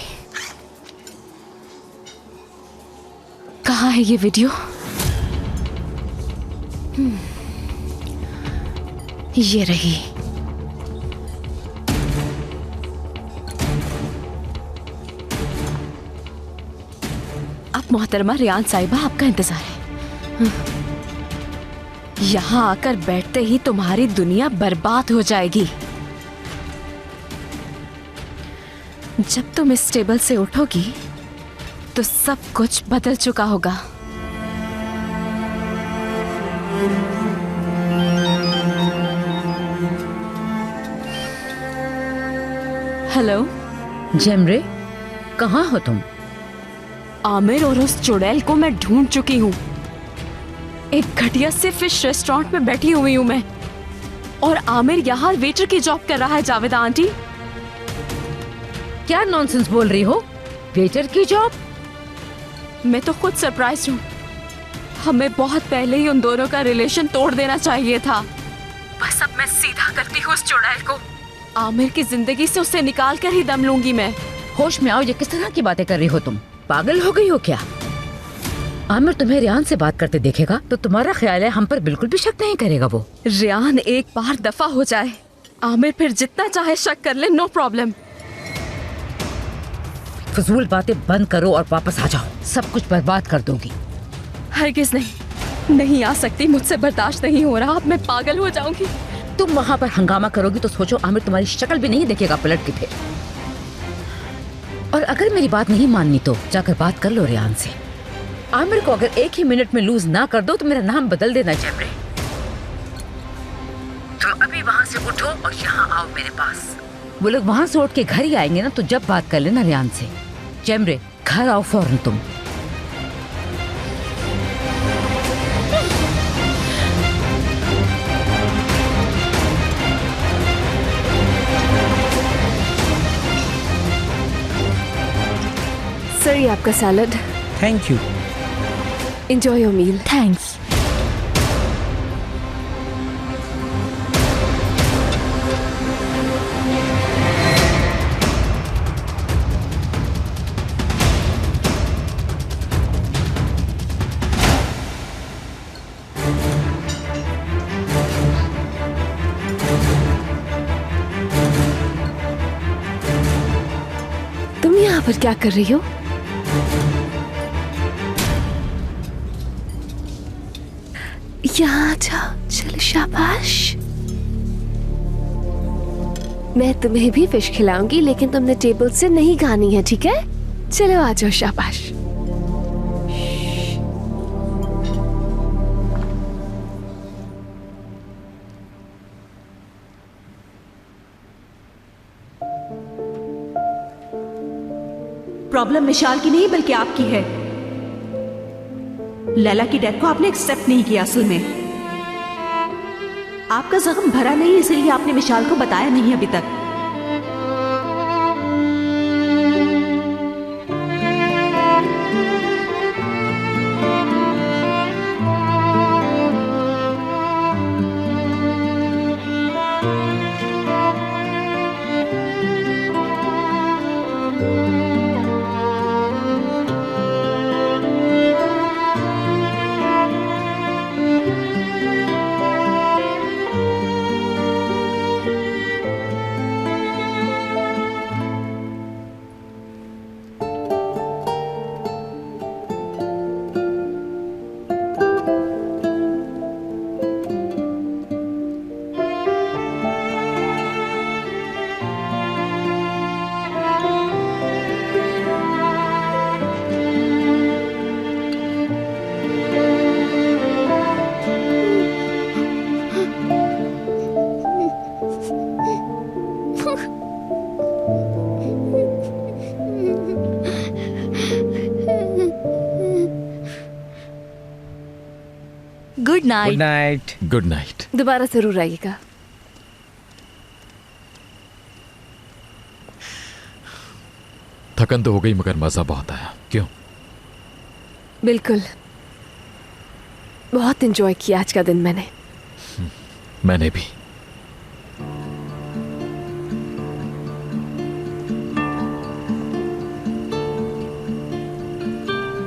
कहाँ है ये वीडियो? ये रही। अब मोहतरमा रियान साहिबा, आपका इंतजार है। यहाँ आकर बैठते ही तुम्हारी दुनिया बर्बाद हो जाएगी। जब तुम इस टेबल से उठोगी तो सब कुछ बदल चुका होगा। हेलो जेमरे, कहाँ हो तुम? आमिर और उस चुड़ैल को मैं ढूंढ चुकी हूँ। एक घटिया से फिश रेस्टोरेंट में बैठी हुई हूँ मैं, और आमिर यहाँ वेटर की जॉब कर रहा है। जावेदा आंटी, क्या नॉनसेंस बोल रही हो? वेटर की जॉब? मैं तो खुद सरप्राइज हूँ। हमें बहुत पहले ही उन दोनों का रिलेशन तोड़ देना चाहिए था। बस अब मैं सीधा करती हूँ उस चुड़ैल को। आमिर की जिंदगी से उसे निकाल कर ही दम लूंगी मैं। होश में आओ, ये किस तरह की बातें कर रही हो तुम? पागल हो गई हो क्या? आमिर तुम्हें रियान से बात करते देखेगा तो तुम्हारा ख्याल है हम पर बिल्कुल भी शक नहीं करेगा वो? रियान एक बार दफा हो जाए, आमिर फिर जितना चाहे शक कर ले, नो प्रॉब्लम। फजूल बातें बंद करो और वापस आ जाओ, सब कुछ बर्बाद कर दोगी। हरगिज नहीं आ सकती, मुझसे बर्दाश्त नहीं हो रहा। अब मैं पागल हो जाऊंगी। तुम वहाँ पर हंगामा करोगी तो सोचो आमिर तुम्हारी शक्ल भी नहीं देखेगा पलट के फिर। और अगर मेरी बात नहीं माननी तो जाकर बात कर लो रियान से। आमिर को अगर एक ही मिनट में लूज ना कर दो तो मेरा नाम बदल देना जेमरे। तो अभी वहाँ से उठो और यहाँ आओ मेरे पास। वो लोग वहाँ से उठ के घर ही आएंगे ना, तो जब बात कर लेना रियान से। जेमरे, घर आओ फौरन तुम। सर, ये आपका salad. Thank you. Enjoy your meal. Thanks. तुम यहाँ पर क्या कर रही हो? यहाँ जाओ, चलो शाबाश। मैं तुम्हें भी फिश खिलाऊंगी, लेकिन तुमने टेबल से नहीं खानी है, ठीक है? चलो आ जाओ, शाबाश। प्रॉब्लम मिशाल की नहीं बल्कि आपकी है। लैला की डेथ को आपने एक्सेप्ट नहीं किया। असल में आपका जख्म भरा नहीं, इसलिए आपने मिशाल को बताया नहीं अभी तक। Good night. Good night. Good night. दोबारा जरूर आइएगा। थकन तो हो गई मगर मजा बहुत आया। क्यों? बिल्कुल, बहुत एंजॉय किया आज का दिन मैंने। मैंने भी।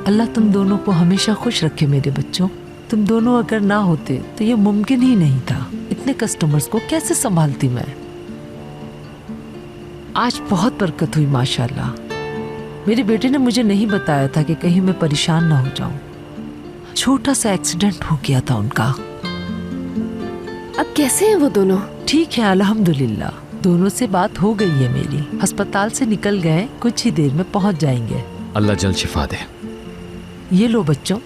अल्लाह तुम दोनों को हमेशा खुश रखे मेरे बच्चों। तुम दोनों अगर ना होते तो ये मुमकिन ही नहीं था। इतने कस्टमर्स को कैसे संभालती मैं। आज बहुत बरकत हुई माशाल्लाह। मेरे बेटे ने मुझे नहीं बताया था कि कहीं मैं परेशान ना हो जाऊं। छोटा सा एक्सीडेंट हो गया था उनका। अब कैसे हैं वो दोनों? ठीक है अल्हम्दुलिल्लाह। दोनों से बात हो गई है मेरी। अस्पताल से निकल गए, कुछ ही देर में पहुंच जाएंगे। अल्लाह जल्द शिफा दे। ये लो बच्चों,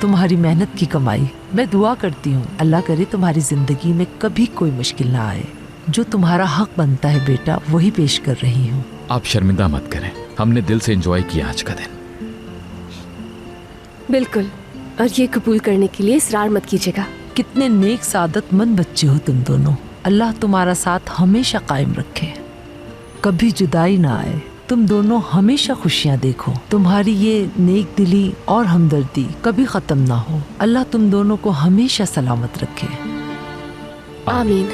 तुम्हारी मेहनत की कमाई। मैं दुआ करती हूँ अल्लाह करे तुम्हारी जिंदगी में कभी कोई मुश्किल ना आए। जो तुम्हारा हक बनता है बेटा वही पेश कर रही हूँ। आप शर्मिंदा मत करें, हमने दिल से एंजॉय किया आज का दिन। बिल्कुल, और ये कबूल करने के लिए इसरार मत कीजिएगा। कितने नेक सादतमंद बच्चे हो तुम दोनों। अल्लाह तुम्हारा साथ हमेशा कायम रखे, कभी जुदाई ना आए। तुम दोनों हमेशा खुशियाँ देखो। तुम्हारी ये नेक दिली और हमदर्दी कभी खत्म ना हो। अल्लाह तुम दोनों को हमेशा सलामत रखे। आमीन।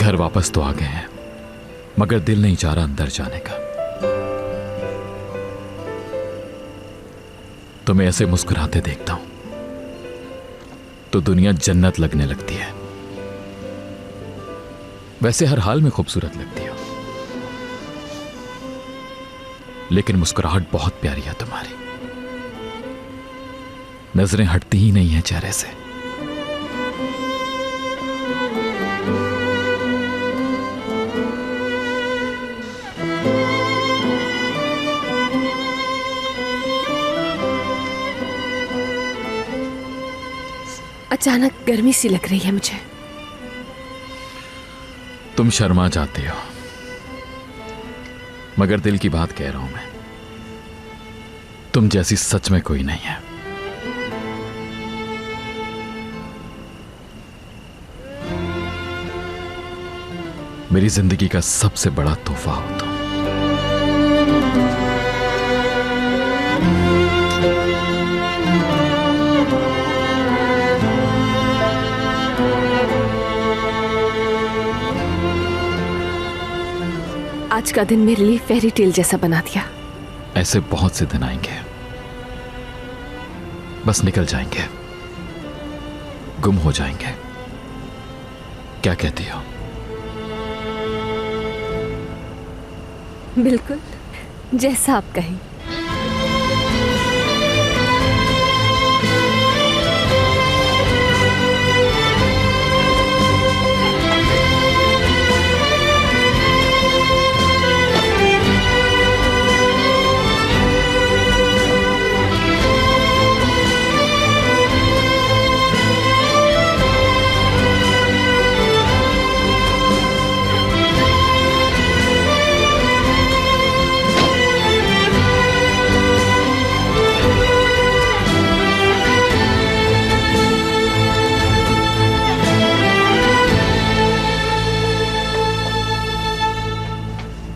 घर वापस तो आ गए हैं मगर दिल नहीं चाह रहा अंदर जाने का। तुम्हें ऐसे मुस्कुराते देखता हूं तो दुनिया जन्नत लगने लगती है। वैसे हर हाल में खूबसूरत लगती हो, लेकिन मुस्कुराहट बहुत प्यारी है तुम्हारी। नजरें हटती ही नहीं है चेहरे से। अचानक गर्मी सी लग रही है मुझे। तुम शर्मा जाती हो, मगर दिल की बात कह रहा हूं मैं। तुम जैसी सच में कोई नहीं है। मेरी जिंदगी का सबसे बड़ा तोहफा हो तुम। आज का दिन मेरे लिए फेरी टेल जैसा बना दिया। ऐसे बहुत से दिन आएंगे, बस निकल जाएंगे, गुम हो जाएंगे। क्या कहती हो? बिल्कुल जैसा आप कहें।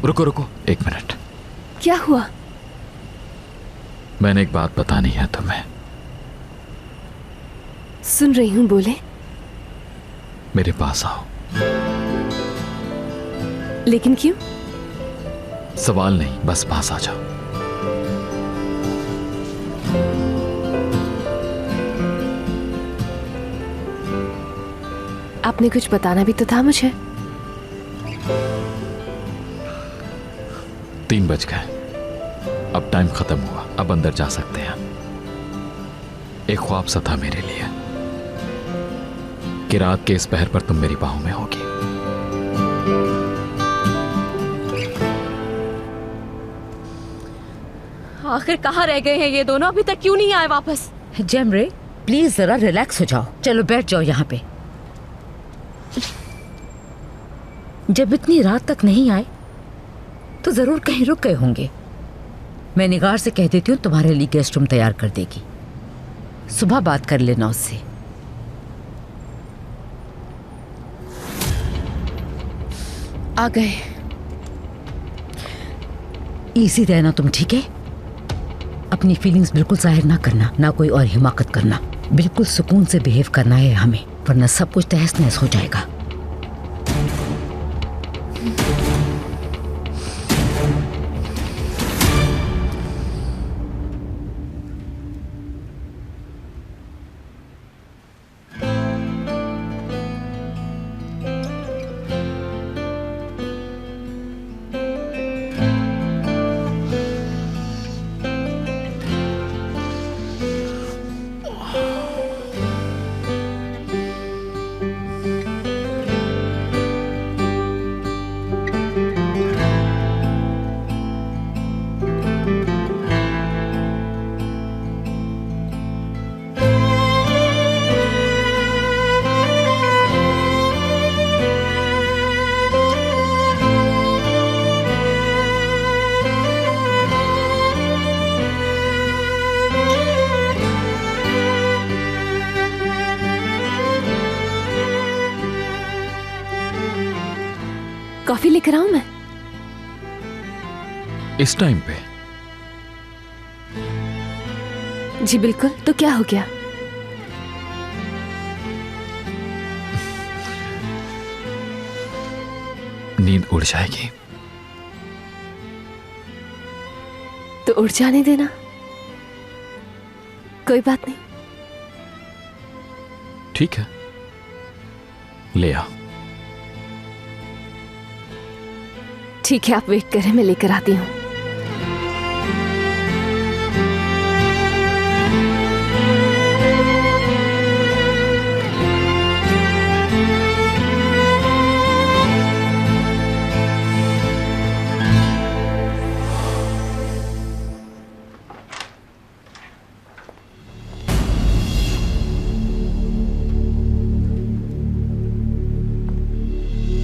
रुको रुको, एक मिनट। क्या हुआ? मैंने एक बात बतानी है तुम्हें। सुन रही हूं, बोले। मेरे पास आओ। लेकिन क्यों? सवाल नहीं, बस पास आ जाओ। आपने कुछ बताना भी तो था मुझे। 3 बज गए, अब टाइम खत्म हुआ, अब अंदर जा सकते हैं। एक ख्वाब सा था मेरे लिए कि रात के इस पहर पर तुम मेरी बाहों में होगी। आखिर कहाँ रह गए हैं ये दोनों? अभी तक क्यों नहीं आए वापस? जेमरे प्लीज जरा रिलैक्स हो जाओ। चलो बैठ जाओ यहाँ पे। जब इतनी रात तक नहीं आए तो जरूर कहीं रुक गए होंगे। मैं निगार से कह देती हूँ तुम्हारे लिए गेस्ट रूम तैयार कर देगी। सुबह बात कर लेना उससे। आ गए। इजी रहना तुम, ठीक है? अपनी फीलिंग्स बिल्कुल जाहिर ना करना, ना कोई और हिमाकत करना। बिल्कुल सुकून से बिहेव करना है हमें, वरना सब कुछ तहस नहस हो जाएगा। कॉफी लेकर आऊं मैं? इस टाइम पे? जी बिल्कुल। तो क्या हो गया? नींद उड़ जाएगी तो उड़ जाने देना। कोई बात नहीं। ठीक है, ले आ। ठीक है, आप वेट करें, मैं लेकर आती हूँ।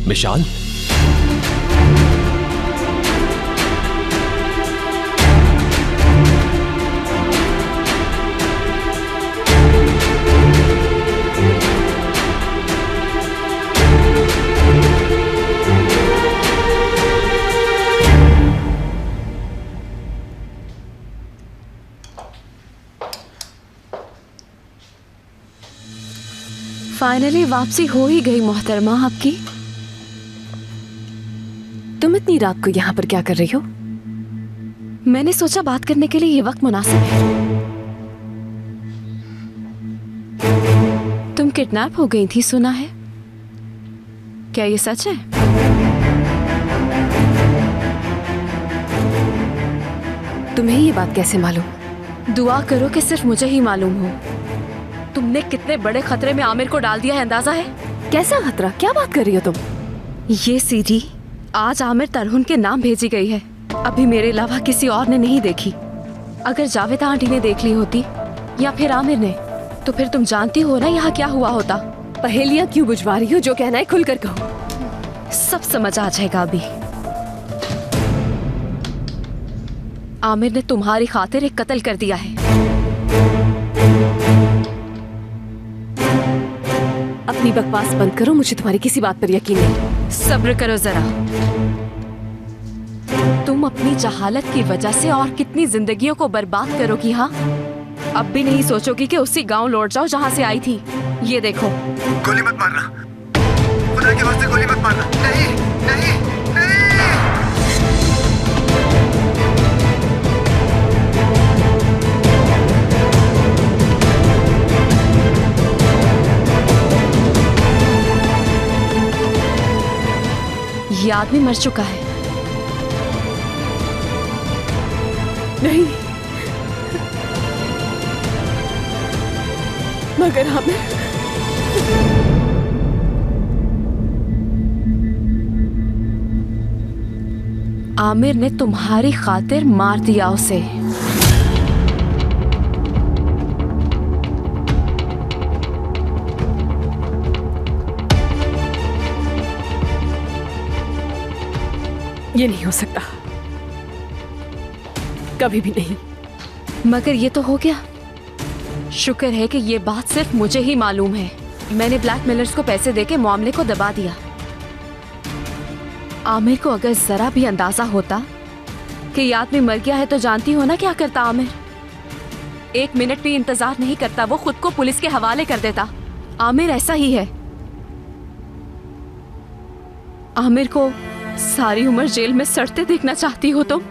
विशाल, फाइनली वापसी हो ही गई मोहतरमा आपकी। तुम इतनी रात को यहाँ पर क्या कर रही हो? मैंने सोचा बात करने के लिए ये वक्त मुनासिब है। तुम किडनैप हो गई थी सुना है, क्या ये सच है? तुम्हें ये बात कैसे मालूम? दुआ करो कि सिर्फ मुझे ही मालूम हो। तुमने कितने बड़े खतरे में आमिर को डाल दिया है, अंदाजा है? कैसा खतरा? क्या बात कर रही हो तुम? ये सीडी आज आमिर तरहुन के नाम भेजी गई है। अभी मेरे अलावा किसी और ने नहीं देखी। अगर जावेदा आंटी ने देख ली होती या फिर आमिर ने, तो फिर तुम जानती हो ना यहाँ क्या हुआ होता। पहेलियाँ क्यों बुझवा रही हो? जो कहना है खुलकर कहो। सब समझ आ जाएगा अभी। आमिर ने तुम्हारी खातिर एक कत्ल कर दिया है। अपनी बकवास बंद करो, मुझे तुम्हारी किसी बात पर यकीन नहीं। सब्र करो जरा। तुम अपनी जहालत की वजह से और कितनी जिंदगियों को बर्बाद करोगी। हाँ, अब भी नहीं सोचोगी कि उसी गांव लौट जाओ जहां से आई थी। ये देखो। गोली मत मारना, खुदा के वास्ते गोली मत मारना। नहीं नहीं नहीं। ये आदमी मर चुका है। नहीं, मगर आमिर, आमिर ने तुम्हारी खातिर मार दिया उसे। ये नहीं हो सकता, कभी भी नहीं। मगर ये तो हो गया। शुक्र है कि ये बात सिर्फ मुझे ही मालूम है। मैंने ब्लैकमेलर्स को पैसे देके मामले को दबा दिया। आमिर को अगर जरा भी अंदाजा होता कि ये आदमी मर गया है तो जानती हो ना क्या करता आमिर? 1 मिनट भी इंतजार नहीं करता, वो खुद को पुलिस के हवाले कर देता। आमिर ऐसा ही है। आमिर को सारी उम्र जेल में सड़ते देखना चाहती हो तुम?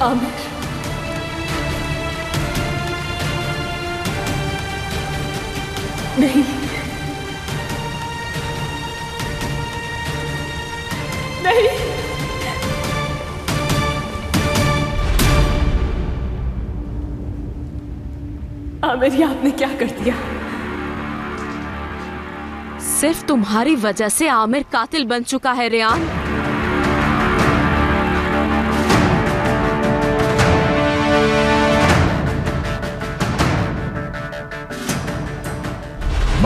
आमिर, नहीं नहीं, आमिर ये आपने क्या कर दिया? सिर्फ तुम्हारी वजह से आमिर कातिल बन चुका है रेयान।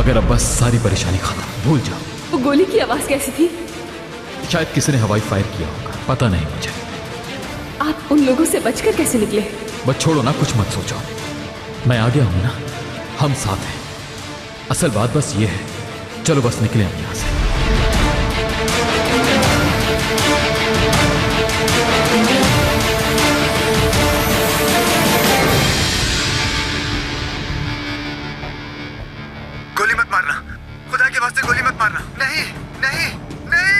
मगर अब बस सारी परेशानी खत्म, भूल जाओ। वो गोली की आवाज कैसी थी? शायद किसी ने हवाई फायर किया होगा, पता नहीं मुझे। आप उन लोगों से बचकर कैसे निकले? बस छोड़ो ना, कुछ मत सोचो। मैं आ गया हूं ना, हम साथ हैं। असल बात बस ये है, चलो बस निकले हम यहां से। गोली मत मारना, खुदा के वास्ते गोली मत मारना। नहीं नहीं नहीं।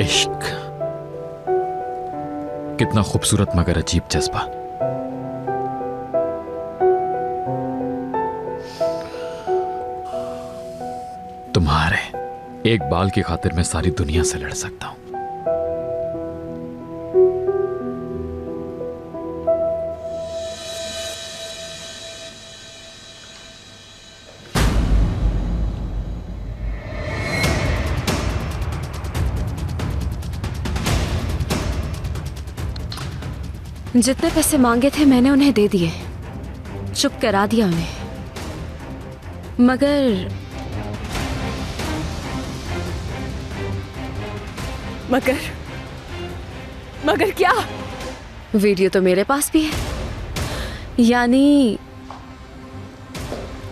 इश्क कितना खूबसूरत मगर अजीब जज्बा। तुम्हारे एक बाल की खातिर मैं सारी दुनिया से लड़ सकता हूं। जितने पैसे मांगे थे मैंने उन्हें दे दिए, चुप करा दिया उन्हें। मगर क्या? वीडियो तो मेरे पास भी है। यानी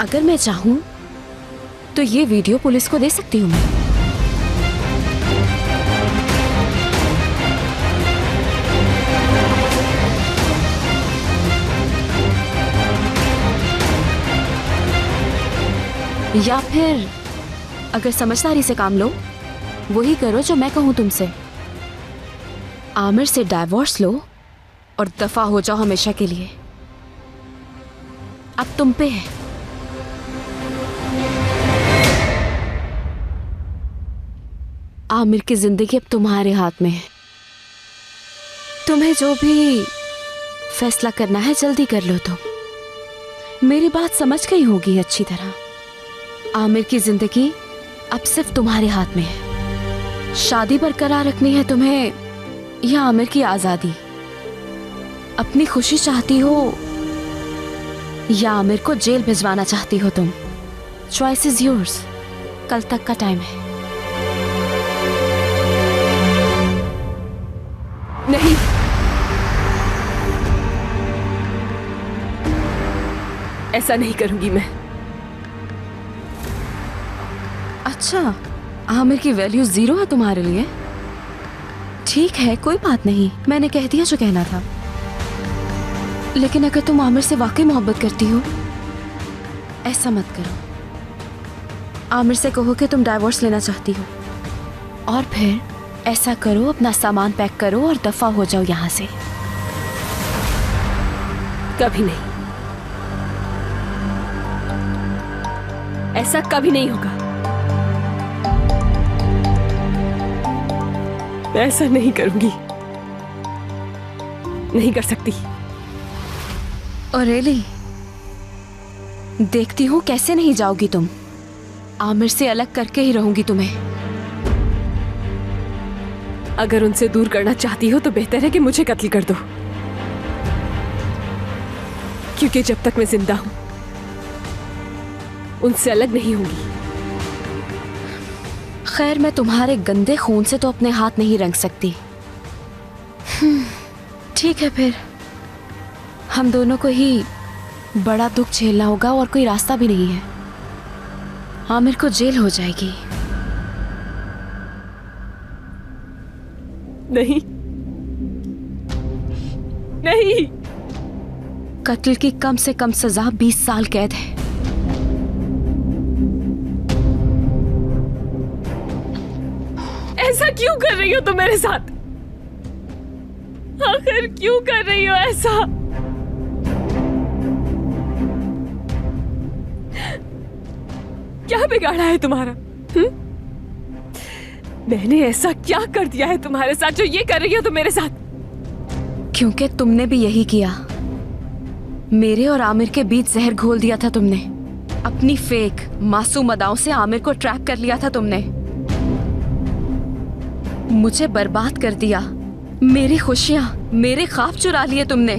अगर मैं चाहूं तो ये वीडियो पुलिस को दे सकती हूं मैं। या फिर अगर समझदारी से काम लो, वही करो जो मैं कहूं तुमसे। आमिर से डाइवोर्स लो और दफा हो जाओ हमेशा के लिए। अब तुम पे है। आमिर की जिंदगी अब तुम्हारे हाथ में है। तुम्हें जो भी फैसला करना है जल्दी कर लो। तुम मेरी बात समझ गई होगी अच्छी तरह। आमिर की जिंदगी अब सिर्फ तुम्हारे हाथ में है। शादी बरकरार रखनी है तुम्हें या आमिर की आजादी? अपनी खुशी चाहती हो या आमिर को जेल भिजवाना चाहती हो तुम? Choice is yours. कल तक का टाइम है। नहीं, ऐसा नहीं करूंगी मैं। अच्छा, आमिर की वैल्यू 0 है तुम्हारे लिए? ठीक है, कोई बात नहीं, मैंने कह दिया जो कहना था। लेकिन अगर तुम आमिर से वाकई मोहब्बत करती हो, ऐसा मत करो। आमिर से कहो कि तुम डाइवोर्स लेना चाहती हो, और फिर ऐसा करो, अपना सामान पैक करो और दफा हो जाओ यहां से। कभी नहीं, ऐसा कभी नहीं होगा। मैं ऐसा नहीं करूंगी, नहीं कर सकती। और रियली देखती हूँ कैसे नहीं जाओगी तुम। आमिर से अलग करके ही रहूंगी तुम्हें। अगर उनसे दूर करना चाहती हो तो बेहतर है कि मुझे कत्ल कर दो, क्योंकि जब तक मैं जिंदा हूं उनसे अलग नहीं होंगी। खैर, मैं तुम्हारे गंदे खून से तो अपने हाथ नहीं रंग सकती। ठीक है, फिर हम दोनों को ही बड़ा दुख झेलना होगा और कोई रास्ता भी नहीं है। आमिर को जेल हो जाएगी। नहीं नहीं, कत्ल की कम से कम सजा 20 साल कैद है। क्यों कर रही हो तुम मेरे साथ? आखिर क्यों कर रही हो ऐसा? क्या बिगाड़ा है तुम्हारा? मैंने ऐसा क्या कर दिया है तुम्हारे साथ जो ये कर रही हो तुम मेरे साथ? क्योंकि तुमने भी यही किया। मेरे और आमिर के बीच जहर घोल दिया था तुमने। अपनी फेक मासूम अदाओं से आमिर को ट्रैप कर लिया था तुमने। मुझे बर्बाद कर दिया, मेरी खुशियां, मेरे ख्वाब चुरा लिए तुमने।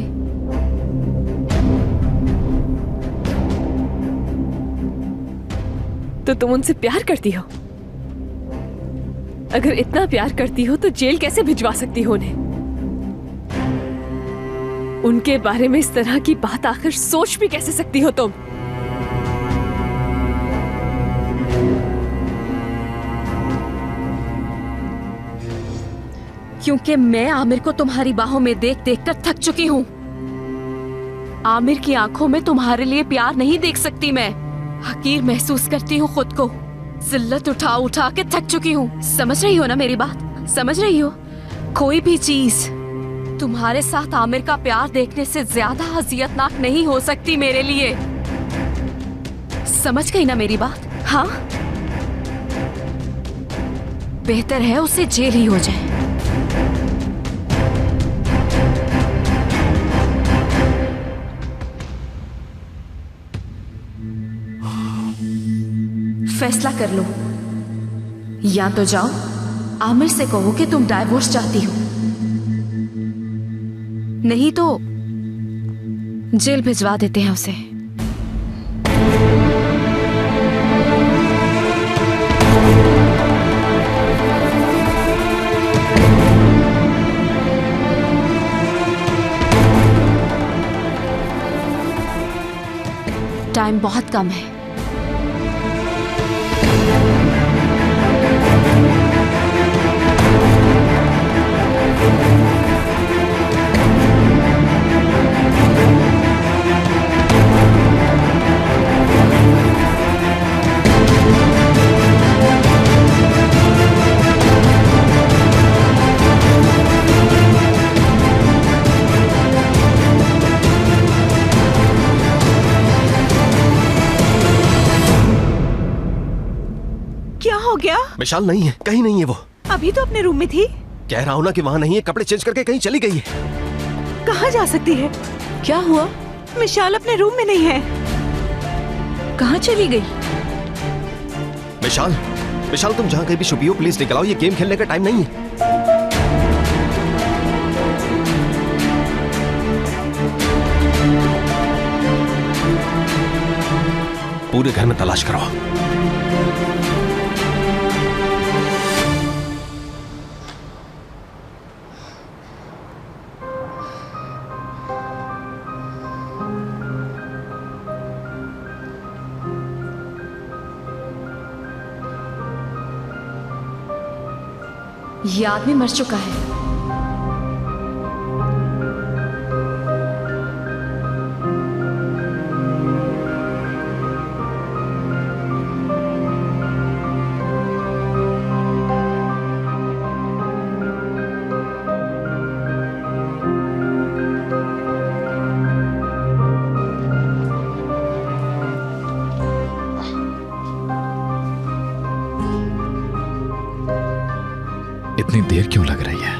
तो तुम उनसे प्यार करती हो? अगर इतना प्यार करती हो तो जेल कैसे भिजवा सकती हो उन्हें? उनके बारे में इस तरह की बात आखिर सोच भी कैसे सकती हो तुम? क्योंकि मैं आमिर को तुम्हारी बाहों में देख देख कर थक चुकी हूँ। आमिर की आंखों में तुम्हारे लिए प्यार नहीं देख सकती मैं। हकीर महसूस करती हूँ खुद को। जिल्लत उठा उठा के थक चुकी हूँ। समझ रही हो ना मेरी बात? समझ रही हो? कोई भी चीज तुम्हारे साथ आमिर का प्यार देखने से ज्यादा अजियतनाक नहीं हो सकती मेरे लिए। समझ गई ना मेरी बात? हाँ, बेहतर है उसे जेल ही हो जाए। फैसला कर लो, या तो जाओ आमिर से कहो कि तुम डाइवोर्स चाहती हो, नहीं तो जेल भिजवा देते हैं उसे। टाइम बहुत कम है। विशाल नहीं है, कहीं नहीं है वो। अभी तो अपने रूम में थी। कह रहा हूँ ना कि वहाँ नहीं है, कपड़े चेंज करके कहीं चली गई है। कहाँ जा सकती है? क्या हुआ? विशाल अपने रूम में नहीं है। कहाँ चली गई? विशाल, विशाल तुम जहाँ कहीं भी छुपी हो प्लीज निकल आओ, ये गेम खेलने का टाइम नहीं है। पूरे घर में तलाश करो। ये आदमी मर चुका है। इतनी देर क्यों लग रही है?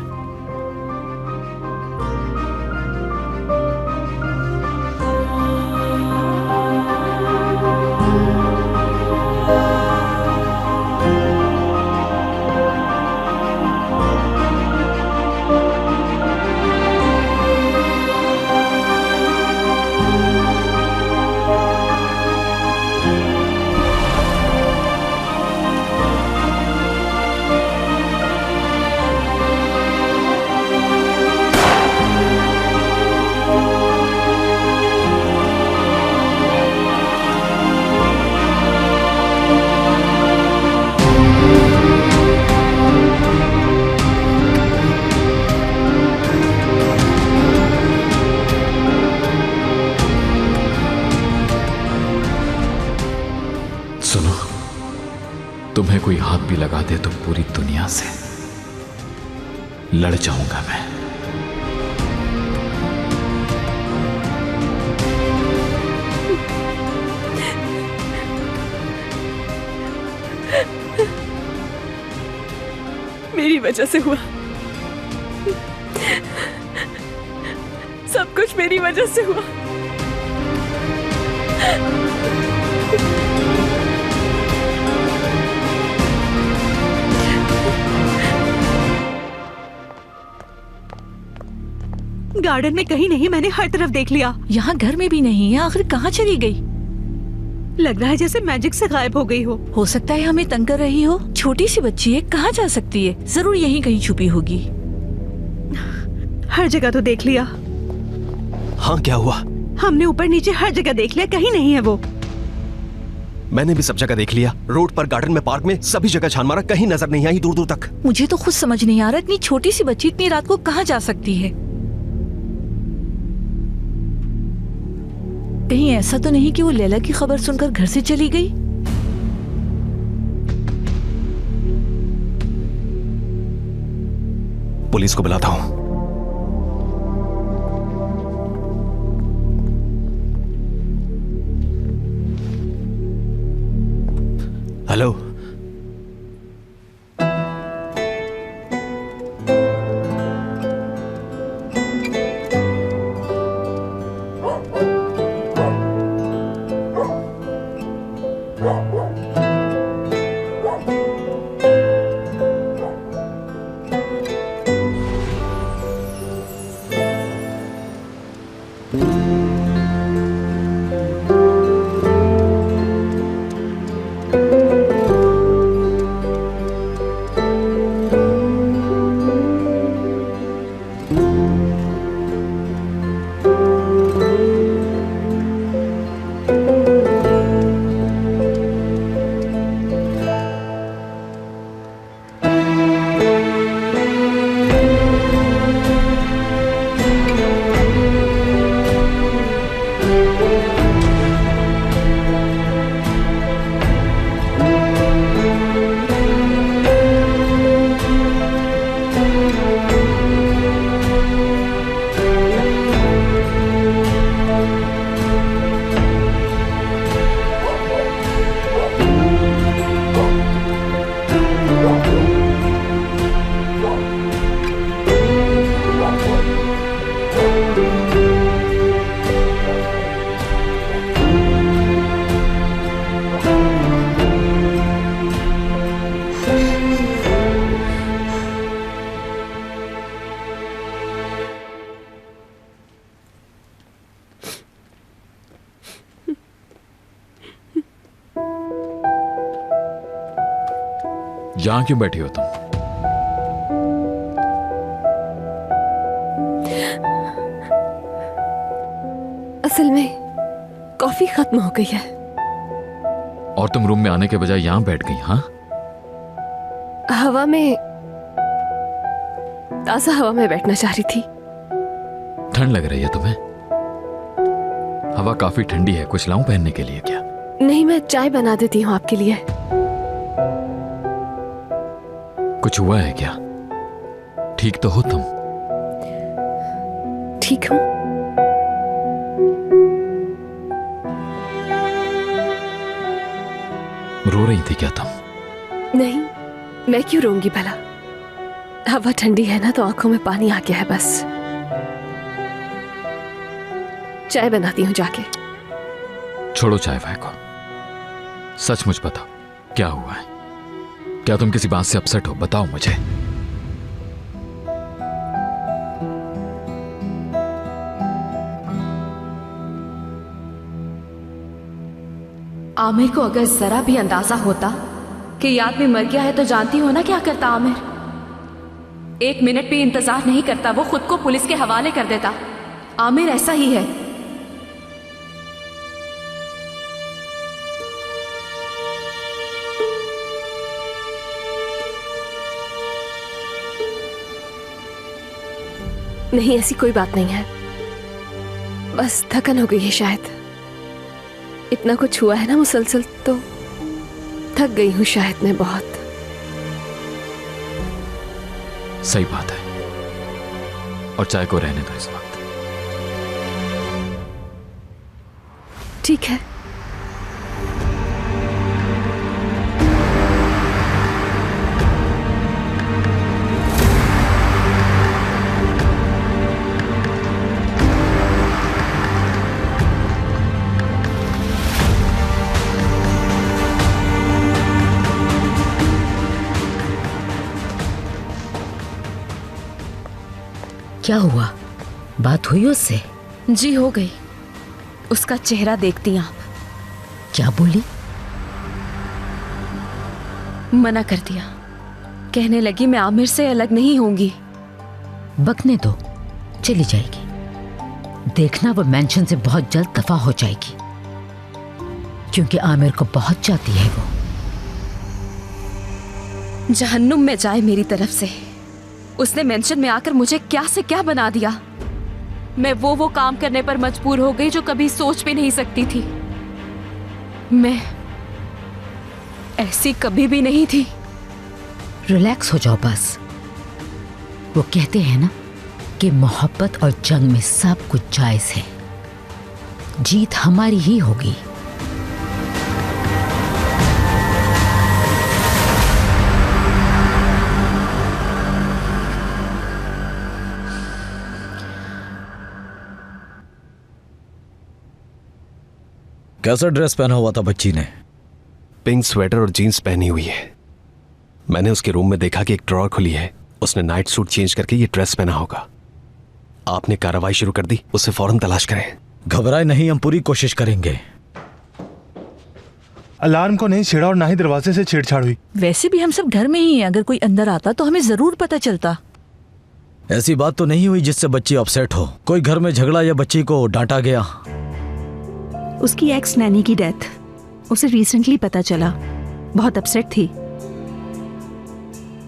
सुनो, तुम्हें कोई हाथ भी लगा दे तो पूरी दुनिया से लड़ जाऊंगा मैं। मेरी वजह से हुआ, सब कुछ मेरी वजह से हुआ। गार्डन में कहीं नहीं, मैंने हर तरफ देख लिया। यहाँ घर में भी नहीं है, आखिर कहाँ चली गई? लग रहा है जैसे मैजिक से गायब हो गई हो सकता है हमें तंग कर रही हो। छोटी सी बच्ची है, कहाँ जा सकती है? जरूर यहीं कहीं छुपी होगी। हर जगह तो देख लिया। हाँ, क्या हुआ? हमने ऊपर नीचे हर जगह देख लिया, कहीं नहीं है वो। मैंने भी सब जगह देख लिया, रोड पर, गार्डन में, पार्क में, सभी जगह छान मारा, कहीं नजर नहीं आई दूर दूर तक। मुझे तो खुद समझ नहीं आ रहा, इतनी छोटी सी बच्ची इतनी रात को कहाँ जा सकती है? कहीं ऐसा तो नहीं कि वो लैला की खबर सुनकर घर से चली गई? पुलिस को बुलाता हूं। हेलो, यहां क्यों बैठी हो तुम? असल में कॉफी खत्म हो गई है। और तुम रूम में आने के बजाय यहां बैठ गई? हाँ, हवा में, ताजा हवा में बैठना चाह रही थी। ठंड लग रही है तुम्हें? हवा काफी ठंडी है, कुछ लाऊं पहनने के लिए क्या? नहीं, मैं चाय बना देती हूँ आपके लिए। कुछ हुआ है क्या? ठीक तो हो तुम? ठीक हूं। रो रही थी क्या तुम? नहीं, मैं क्यों रोऊंगी भला? हवा ठंडी है ना, तो आंखों में पानी आ गया है बस। चाय बनाती हूँ जाके। छोड़ो चाय वाय को, सचमुच बताओ क्या हुआ है? क्या तुम किसी बात से अपसेट हो? बताओ मुझे। आमिर को अगर जरा भी अंदाजा होता कि ये आदमी मर गया है तो जानती हो ना क्या करता आमिर? 1 मिनट भी इंतजार नहीं करता, वो खुद को पुलिस के हवाले कर देता। आमिर ऐसा ही है। नहीं, ऐसी कोई बात नहीं है, बस थकन हो गई है शायद। इतना कुछ हुआ है ना मुसलसल, तो थक गई हूं शायद मैं बहुत। सही बात है, और चाय को रहने दो इस वक्त। ठीक है। क्या हुआ? बात हुई उससे? जी हो गई। उसका चेहरा देखती आप। क्या बोली? मना कर दिया। कहने लगी मैं आमिर से अलग नहीं होंगी। बकने दो, चली जाएगी। देखना वो मेंशन से बहुत जल्द दफा हो जाएगी, क्योंकि आमिर को बहुत चाहती है वो। जहन्नुम में जाए मेरी तरफ से। उसने मेंशन में आकर मुझे क्या से क्या बना दिया। मैं वो काम करने पर मजबूर हो गई जो कभी सोच भी नहीं सकती थी। मैं ऐसी कभी भी नहीं थी। रिलैक्स हो जाओ बस। वो कहते हैं ना कि मोहब्बत और जंग में सब कुछ जायज है। जीत हमारी ही होगी। कैसा ड्रेस पहना हुआ था बच्ची ने? पिंक स्वेटर और जीन्स पहनी हुई है। मैंने उसके रूम में देखा कि एक ड्रॉअर खुली है। उसने नाइट सूट चेंज करके ये ड्रेस पहना होगा। आपने कार्रवाई शुरू कर दी, उसे फौरन तलाश करें। घबराए नहीं, हम पूरी कोशिश करेंगे। अलार्म को नहीं छेड़ा और ना ही दरवाजे से छेड़छाड़ हुई। वैसे भी हम सब घर में ही हैं। अगर कोई अंदर आता तो हमें जरूर पता चलता। ऐसी बात तो नहीं हुई जिससे बच्ची अपसेट हो। कोई घर में झगड़ा या बच्ची को डांटा गया? उसकी एक्स नैनी की डेथ उसे रिसेंटली पता चला। बहुत अपसेट थी।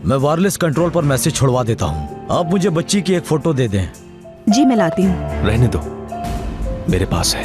मैं वायरलेस कंट्रोल पर मैसेज छोड़वा देता हूँ। आप मुझे बच्ची की एक फोटो दे दें। जी मैं लाती हूँ। रहने दो, मेरे पास है।